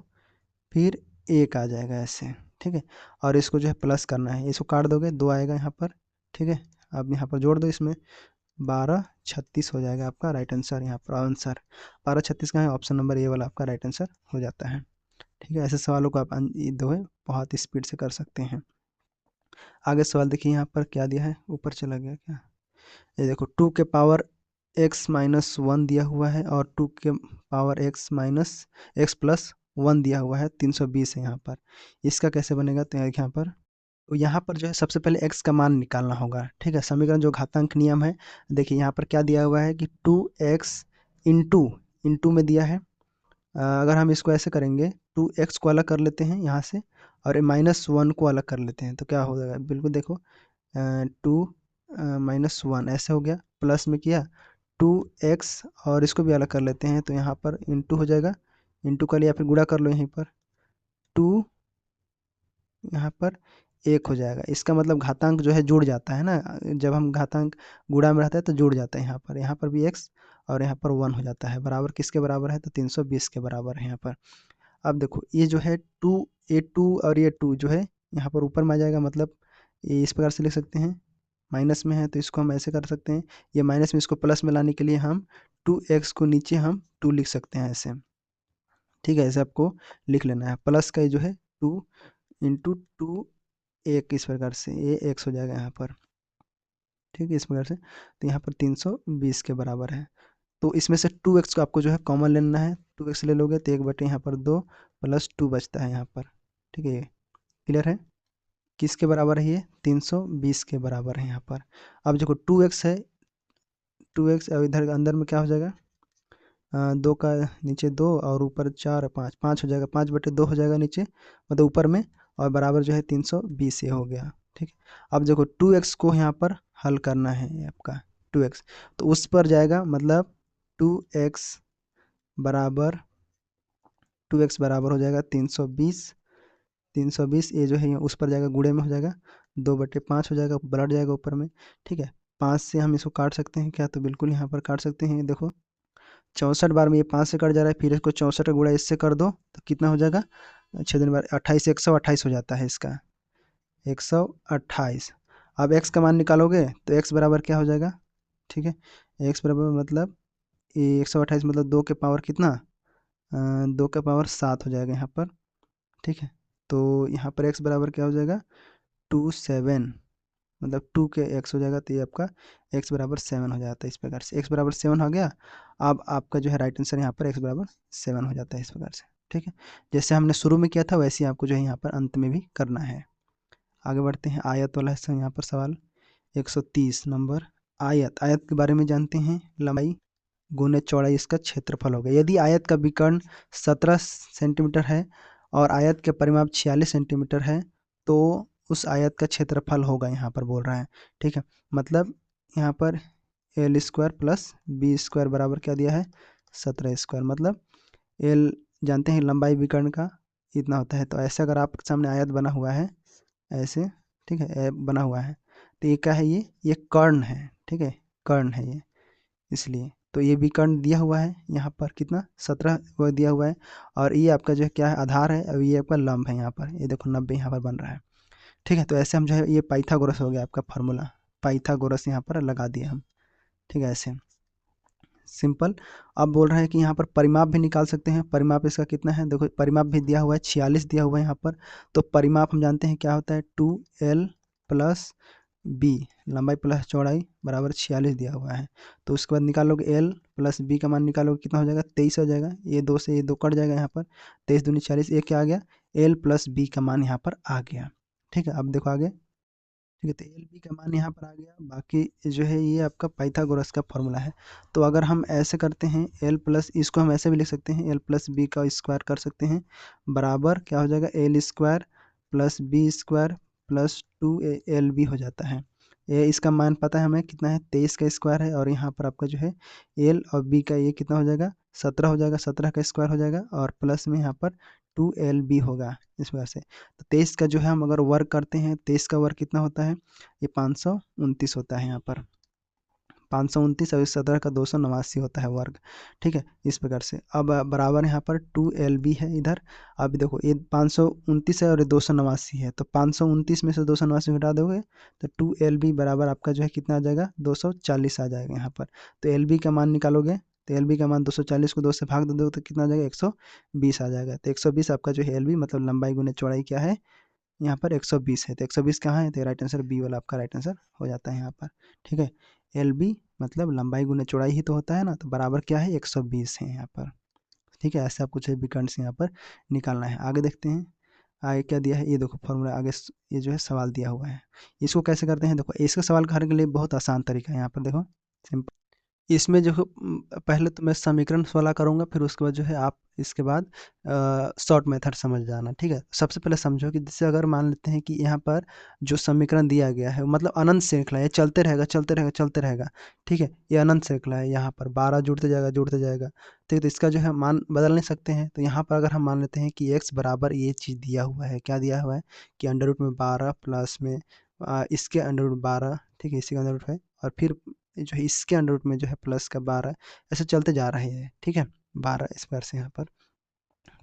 A: फिर 1 आ जाएगा ऐसे। ठीक है, और इसको जो है प्लस करना है, इसको काट दोगे 2 आएगा यहाँ पर। ठीक है, अब यहाँ पर जोड़ दो, इसमें 12 36 हो जाएगा आपका राइट आंसर। यहाँ पर आंसर 12 36 का है, ऑप्शन नंबर ए वाला आपका राइट आंसर हो जाता है। ठीक है, ऐसे सवालों को आप दो है बहुत स्पीड से कर सकते हैं। आगे सवाल देखिए, यहाँ पर क्या दिया है, ऊपर चला गया क्या, ये देखो 2 के पावर x माइनस 1 दिया हुआ है, और 2 के power x minus x plus 1 दिया हुआ है, 320 है यहाँ पर। इसका कैसे बनेगा, तो यहाँ पर तो यहाँ पर जो है सबसे पहले x का मान निकालना होगा। ठीक है, समीकरण जो घातांक नियम है, देखिए यहाँ पर क्या दिया हुआ है कि 2x इंटू इंटू में दिया है। अगर हम इसको ऐसे करेंगे 2x को अलग कर लेते हैं यहाँ से, और -1 को अलग कर लेते हैं, तो क्या हो जाएगा बिल्कुल देखो 2 -1 ऐसे हो गया, प्लस में किया 2x, और इसको भी अलग कर लेते हैं, तो यहाँ पर इंटू हो जाएगा, इंटू कर लिया, फिर गुणा कर लो यहीं पर 2, यहाँ पर 1 हो जाएगा। इसका मतलब घातांक जो है जुड़ जाता है ना, जब हम घातांक गुणा में रहता है तो जुड़ जाता है। यहाँ पर भी x और यहाँ पर 1 हो जाता है, बराबर किसके बराबर है, तो 320 के बराबर है यहाँ पर। अब देखो ये जो है 2 ये 2 और ये 2 जो है यहाँ पर ऊपर में आ जाएगा, मतलब ये इस प्रकार से लिख सकते हैं, माइनस में है तो इसको हम ऐसे कर सकते हैं, ये माइनस में इसको प्लस में लाने के लिए हम 2x को नीचे हम 2 लिख सकते हैं ऐसे। ठीक है, ऐसे आपको लिख लेना है, प्लस का ये जो है 2 इंटू 2 1 इस प्रकार से ये x हो जाएगा यहाँ पर। ठीक है, इस प्रकार से, तो यहाँ पर 320 के बराबर है। तो इसमें से 2x को आपको जो है कॉमन लेना है, 2x ले लोगे तो 1 बटे यहाँ पर 2 प्लस 2 बचता है यहाँ पर। ठीक है, क्लियर है, किसके बराबर है ये 320 के बराबर है यहाँ पर। अब देखो 2x है, 2x और इधर अंदर में क्या हो जाएगा 2 का नीचे 2 और ऊपर 4 5 5 हो जाएगा, 5/2 हो जाएगा नीचे मतलब ऊपर में, और बराबर जो है 320 ये हो गया। ठीक है, अब देखो 2x को यहाँ पर हल करना है आपका 2x, तो उस पर जाएगा, मतलब 2x बराबर 2x बराबर हो जाएगा 320 320, ये जो है उस पर जाएगा गुणे में हो जाएगा 2/5 हो जाएगा, पलट जाएगा ऊपर में। ठीक है, 5 से हम इसको काट सकते हैं क्या, तो बिल्कुल यहाँ पर काट सकते हैं। देखो 64 बार में ये 5 से कट जा रहा है, फिर इसको 64 का गुणा इससे कर दो तो कितना हो जाएगा 6 दिन बाद 28 128 हो जाता है इसका 128। अब x का मान निकालोगे तो x बराबर क्या हो जाएगा, ठीक है, x बराबर मतलब ये 128 मतलब 2 के पावर कितना, 2 के पावर 7 हो जाएगा यहाँ पर, ठीक है। तो यहाँ पर x बराबर क्या हो जाएगा, 27 मतलब 2 के x हो जाएगा, तो ये आपका x बराबर 7 हो जाता है इस प्रकार से। x बराबर 7 हो गया। अब आपका जो है राइट आंसर यहाँ पर x बराबर 7 हो जाता है इस प्रकार से, ठीक है। जैसे हमने शुरू में किया था वैसे ही आपको जो है यहाँ पर अंत में भी करना है। आगे बढ़ते हैं, आयत वाला हिस्सा यहाँ पर सवाल 130 नंबर। आयत, आयत के बारे में जानते हैं, लंबाई गुने चौड़ाई इसका क्षेत्रफल होगा। यदि आयत का विकर्ण 17 सेंटीमीटर है और आयत के परिमाप 46 सेंटीमीटर है तो उस आयत का क्षेत्रफल होगा, यहाँ पर बोल रहा है, ठीक है। मतलब यहाँ पर L square plus B square बराबर क्या दिया है, 17 स्क्वायर। मतलब एल जानते हैं लंबाई विकर्ण का इतना होता है। तो ऐसे अगर आपके सामने आयत बना हुआ है ऐसे, ठीक है, बना हुआ है, तो ये क्या है, ये कर्ण है, ठीक है, कर्ण है ये, इसलिए तो ये भी कर्ण दिया हुआ है यहाँ पर कितना 17 वो दिया हुआ है। और ये आपका जो है क्या है, आधार है, और ये आपका लंब है यहाँ पर, ये देखो 90 यहाँ पर बन रहा है, ठीक है। तो ऐसे हम जो है ये पाइथागोरस हो गया आपका फार्मूला, पाइथागोरस यहाँ पर लगा दिया हम, ठीक है, ऐसे सिंपल। अब बोल रहा है कि यहाँ पर परिमाप भी निकाल सकते हैं। परिमाप इसका कितना है, देखो परिमाप भी दिया हुआ है 46 दिया हुआ है यहाँ पर। तो परिमाप हम जानते हैं क्या होता है, 2l प्लस बी, लंबाई प्लस चौड़ाई बराबर 46 दिया हुआ है। तो उसके बाद निकालोगे एल प्लस बी का मान निकालोगे, कितना हो जाएगा, 23 हो जाएगा। ये 2 से ये 2 कट जाएगा यहाँ पर, 23 दूनी 40, ये क्या आ गया, एल प्लस बी का मान यहाँ पर आ गया, ठीक है। अब देखो आगे, ठीक है, तो एल बी का मान यहाँ पर आ गया। बाकी जो है ये आपका पाइथागोरस का फॉर्मूला है। तो अगर हम ऐसे करते हैं एल प्लस, इसको हम ऐसे भी लिख सकते हैं, एल प्लस बी का स्क्वायर कर सकते हैं, बराबर क्या हो जाएगा, L square plus B square plus 2 L B हो जाता है। ये इसका मान पता है हमें कितना है, 23 का स्क्वायर है। और यहाँ पर आपका जो है एल और बी का ये कितना हो जाएगा, 17 हो जाएगा, 17 का स्क्वायर हो जाएगा, और प्लस में यहाँ पर 2 LB होगा इस वजह से। तो 23 का जो है हम अगर वर्ग करते हैं, 23 का वर्ग कितना होता है, ये 529 होता है यहाँ पर, 529 और 17 का 289 होता है वर्ग, ठीक है, इस प्रकार से। अब बराबर यहाँ पर 2LB है इधर। अब देखो ये 529 है और ये 289 है, तो 529 में से 289 घटा दोगे तो 2LB बराबर आपका जो है कितना आ जाएगा, 240 आ जाएगा यहाँ पर। तो LB का मान निकालोगे, तो LB का मान 240 को 2 से भाग दे दो तो कितना आ जाएगा, 120 आ जाएगा। तो 120 आपका जो है LB मतलब लंबाई गुने चौड़ाई क्या है, यहाँ पर 120 है। तो 120 कहाँ है, तो राइट आंसर बी वाला आपका राइट आंसर हो जाता है यहाँ पर, ठीक है। एल बी मतलब लंबाई गुने चौड़ाई ही तो होता है ना, तो बराबर क्या है, 120 है यहाँ पर, ठीक है। ऐसे आपको चाहिए विकर्ण से यहाँ पर निकालना है। आगे देखते हैं, आगे क्या दिया है, ये देखो फॉर्मूला आगे ये जो है सवाल दिया हुआ है। इसको कैसे करते हैं, देखो इसका सवाल करने के लिए बहुत आसान तरीका है यहाँ पर, देखो सिंपल। इसमें जो पहले तो मैं समीकरण वाला करूँगा, फिर उसके बाद जो है आप इसके बाद शॉर्ट मेथड समझ जाना, ठीक है। सबसे पहले समझो कि जैसे अगर मान लेते हैं कि यहाँ पर जो समीकरण दिया गया है मतलब अनंत श्रृंखला है, ये चलते रहेगा चलते रहेगा चलते रहेगा, ठीक है। ये अनंत श्रृंखला है, यहाँ पर 12 जुड़ते जाएगा जुड़ते जाएगा, ठीक है। तो इसका जो है मान बदल नहीं सकते हैं। तो यहाँ पर अगर हम मान लेते हैं कि x बराबर ये चीज़ दिया हुआ है, क्या दिया हुआ है कि अंडर रूट में 12 प्लस में इसके अंडर रूट 12, ठीक है, इसी का अंडर रूट है, और फिर जो है इसके अंडर रूट में जो है प्लस का 12, ऐसे चलते जा रहे हैं, ठीक है। 12 इस प्रकार से यहाँ पर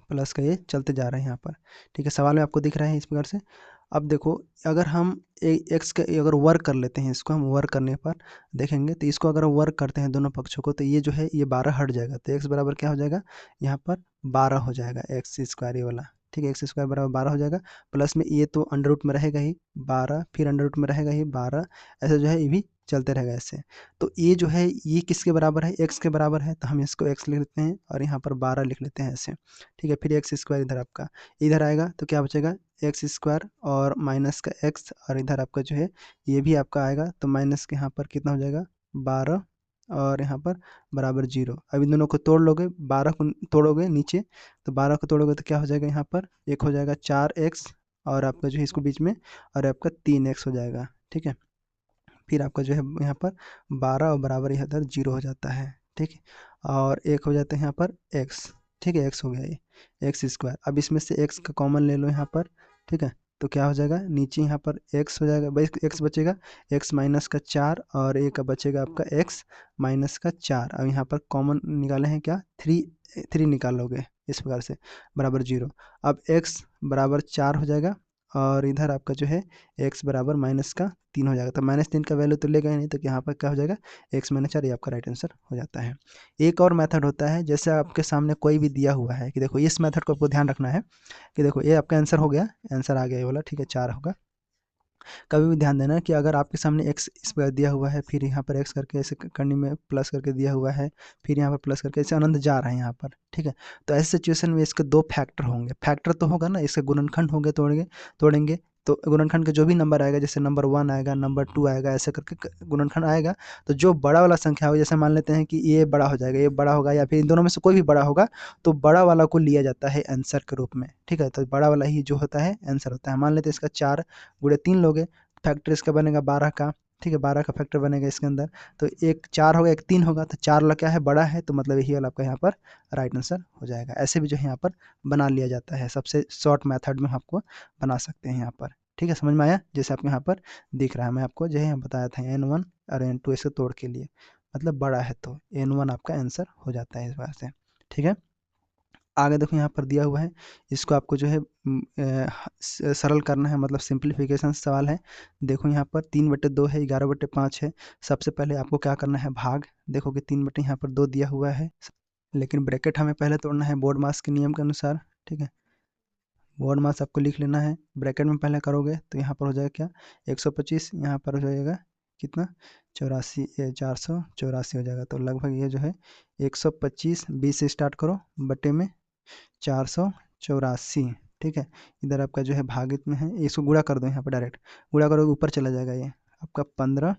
A: प्लस का ये चलते जा रहे हैं यहाँ पर, ठीक है। सवाल में आपको दिख रहा है इस प्रकार से। अब देखो अगर हम एक्स का अगर वर्ग कर लेते हैं, इसको हम वर्ग करने पर देखेंगे, तो इसको अगर वर्ग करते हैं दोनों पक्षों को, तो ये जो है ये 12 हट जाएगा। तो एक्स बराबर क्या हो जाएगा, यहाँ पर 12 हो जाएगा, एक्स स्क्वायर ये वाला, ठीक है, एक्स स्क्वायर बराबर 12 हो जाएगा। प्लस में ये तो अंडर रूट में रहेगा ही 12, फिर अंडर रूट में रहेगा ही 12, ऐसे जो है ये भी चलते रहेगा ऐसे। तो ये जो है ये किसके बराबर है, एक्स के बराबर है, तो हम इसको एक्स लिख लेते हैं और यहाँ पर 12 लिख लेते हैं ऐसे, ठीक है। फिर एक्स स्क्वायर इधर आपका इधर आएगा तो क्या बचेगा, एक्स स्क्वायर और माइनस का एक्स, और इधर आपका जो है ये भी आपका आएगा, तो माइनस के यहाँ पर कितना हो जाएगा 12 और यहाँ पर बराबर 0। अब इन दोनों को तोड़ लोगे, 12 को तोड़ोगे नीचे, तो 12 को तोड़ोगे तो क्या हो जाएगा, यहाँ पर एक हो जाएगा 4x और आपका जो है इसको बीच में और आपका 3x हो जाएगा, ठीक है। फिर आपका जो है यहाँ पर 12 और बराबर यहाँ पर 0 हो जाता है, ठीक है। और एक हो जाता है यहाँ पर x, ठीक है, x हो गया ये एक्स स्क्वायर। अब इसमें से x का कॉमन ले लो यहाँ पर, ठीक है। तो क्या हो जाएगा, नीचे यहाँ पर x हो जाएगा, भाई x बचेगा, x माइनस का 4 और एक बचेगा आपका x माइनस का 4। अब यहाँ पर कॉमन निकाले हैं क्या, 3 निकालोगे इस प्रकार से बराबर 0। अब x बराबर 4 हो जाएगा और इधर आपका जो है x बराबर -3 हो जाएगा। तो -3 का वैल्यू तो लेगा ही नहीं, तो यहाँ पर क्या हो जाएगा x-4, ये आपका राइट आंसर हो जाता है। एक और मेथड होता है, जैसे आपके सामने कोई भी दिया हुआ है कि देखो इस मेथड को आपको ध्यान रखना है कि देखो ये आपका आंसर हो गया, आंसर आ गया ये वाला, ठीक है 4 होगा। कभी भी ध्यान देना कि अगर आपके सामने x इस पर दिया हुआ है, फिर यहाँ पर x करके ऐसे करनी में प्लस करके दिया हुआ है, फिर यहाँ पर प्लस करके ऐसे अनंत जा रहा है यहाँ पर, ठीक है। तो ऐसे सिचुएशन में इसके दो फैक्टर होंगे, फैक्टर तो होगा ना, इसके गुणनखंड होंगे, तोड़ेंगे तो गुणनखंड के जो भी नंबर आएगा, जैसे नंबर 1 आएगा, नंबर 2 आएगा, ऐसे करके गुणनखंड आएगा। तो जो बड़ा वाला संख्या होगा, जैसे मान लेते हैं कि ये बड़ा हो जाएगा, ये बड़ा होगा, या फिर इन दोनों में से कोई भी बड़ा होगा, तो बड़ा वाला को लिया जाता है आंसर के रूप में, ठीक है। तो बड़ा वाला ही जो होता है आंसर होता है। मान लेते हैं इसका 4 गुणे 3 लोगे, फैक्टर इसका बनेगा 12 का, ठीक है, 12 का फैक्टर बनेगा इसके अंदर। तो एक 4 होगा, एक 3 होगा, तो 4 वाला क्या है, बड़ा है, तो मतलब यही वाला आपका यहाँ पर राइट आंसर हो जाएगा। ऐसे भी जो है यहाँ पर बना लिया जाता है, सबसे शॉर्ट मेथड में आपको बना सकते हैं यहाँ पर, ठीक है। समझ में आया? जैसे आपको यहाँ पर दिख रहा है, मैं आपको जो है बताया था n1 और n2 इसे तोड़ के लिए, मतलब बड़ा है तो n1 आपका आंसर हो जाता है इस बार से, ठीक है। आगे देखो यहाँ पर दिया हुआ है, इसको आपको जो है सरल करना है, मतलब सिंप्लीफिकेशन सवाल है। देखो यहाँ पर 3/2 है, 11/5 है। सबसे पहले आपको क्या करना है, भाग। देखो कि 3 यहाँ पर 2 दिया हुआ है, लेकिन ब्रैकेट हमें पहले तोड़ना है बोर्ड मास के नियम के अनुसार, ठीक है। बोर्ड मास आपको लिख लेना है, ब्रैकेट में पहले करोगे तो यहाँ पर हो जाएगा क्या, 125, यहाँ पर हो जाएगा कितना, 84, 484 हो जाएगा। तो लगभग ये जो है 125, 20 से स्टार्ट करो, बटे में 484, ठीक है। इधर आपका जो है भागित में है, इसको गुणा कर दो, यहाँ पर डायरेक्ट गुणा करोगे ऊपर चला जाएगा, ये आपका 15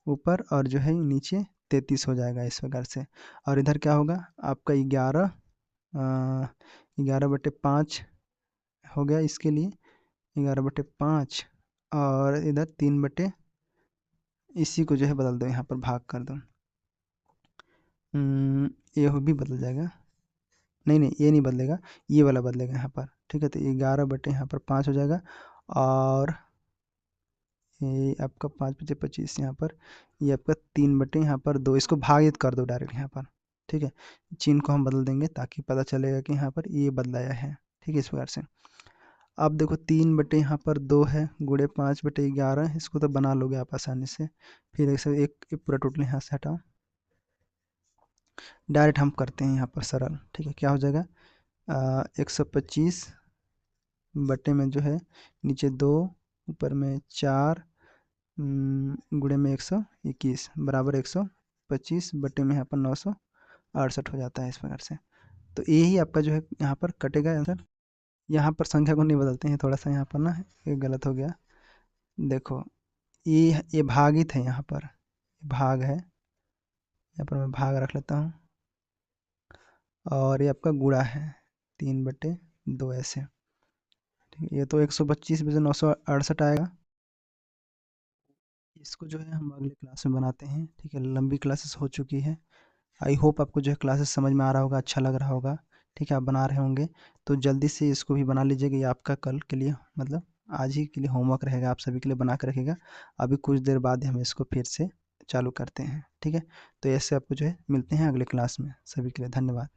A: ऊपर, और जो है नीचे 33 हो जाएगा इस प्रकार से। और इधर क्या होगा आपका 11/5 हो गया इसके लिए, 11/5, और इधर 3 इसी को जो है बदल दो, यहाँ पर भाग कर दो, ये भी बदल जाएगा, नहीं नहीं ये नहीं बदलेगा, ये वाला बदलेगा यहाँ पर, ठीक है। तो 11/5 हो जाएगा, और ये आपका 5×5 = 25 यहाँ पर, ये आपका 3 यहाँ पर 2, इसको भागित कर दो डायरेक्ट यहाँ पर, ठीक है। चिन्ह को हम बदल देंगे ताकि पता चलेगा कि यहाँ पर ये बदलाया है, ठीक है, इस प्रकार से। अब देखो 3 यहाँ पर 2 है, गुणे 5/11, इसको तो बना लोगे आप आसानी से। फिर ऐसे एक पूरा टोटल यहाँ से हटाओ, डायरेक्ट हम करते हैं यहाँ पर सरल, ठीक है। क्या हो जाएगा 125 बटे में जो है नीचे 2, ऊपर में 4, गुणे में 121 बराबर 125 बटे में यहाँ पर 968 हो जाता है इस प्रकार से। तो यही आपका जो है यहाँ पर कटेगा आंसर। यहाँ पर संख्या को नहीं बदलते हैं, थोड़ा सा यहाँ पर ना ये गलत हो गया। देखो ये भागित है, यहाँ पर भाग है, यहाँ पर मैं भाग रख लेता हूँ, और ये आपका गुणा है 3/2 ऐसे, ठीक है। ये तो 125 में से 968 आएगा। इसको जो है हम अगले क्लास में बनाते हैं, ठीक है। लंबी क्लासेस हो चुकी है, आई होप आपको जो है क्लासेस समझ में आ रहा होगा, अच्छा लग रहा होगा, ठीक है। आप बना रहे होंगे तो जल्दी से इसको भी बना लीजिएगा, ये आपका कल के लिए, मतलब आज ही के लिए होमवर्क रहेगा, आप सभी के लिए बना कर रखिएगा। अभी कुछ देर बाद ही हम इसको फिर से चालू करते हैं, ठीक है। तो ऐसे आपको जो है मिलते हैं अगले क्लास में, सभी के लिए धन्यवाद।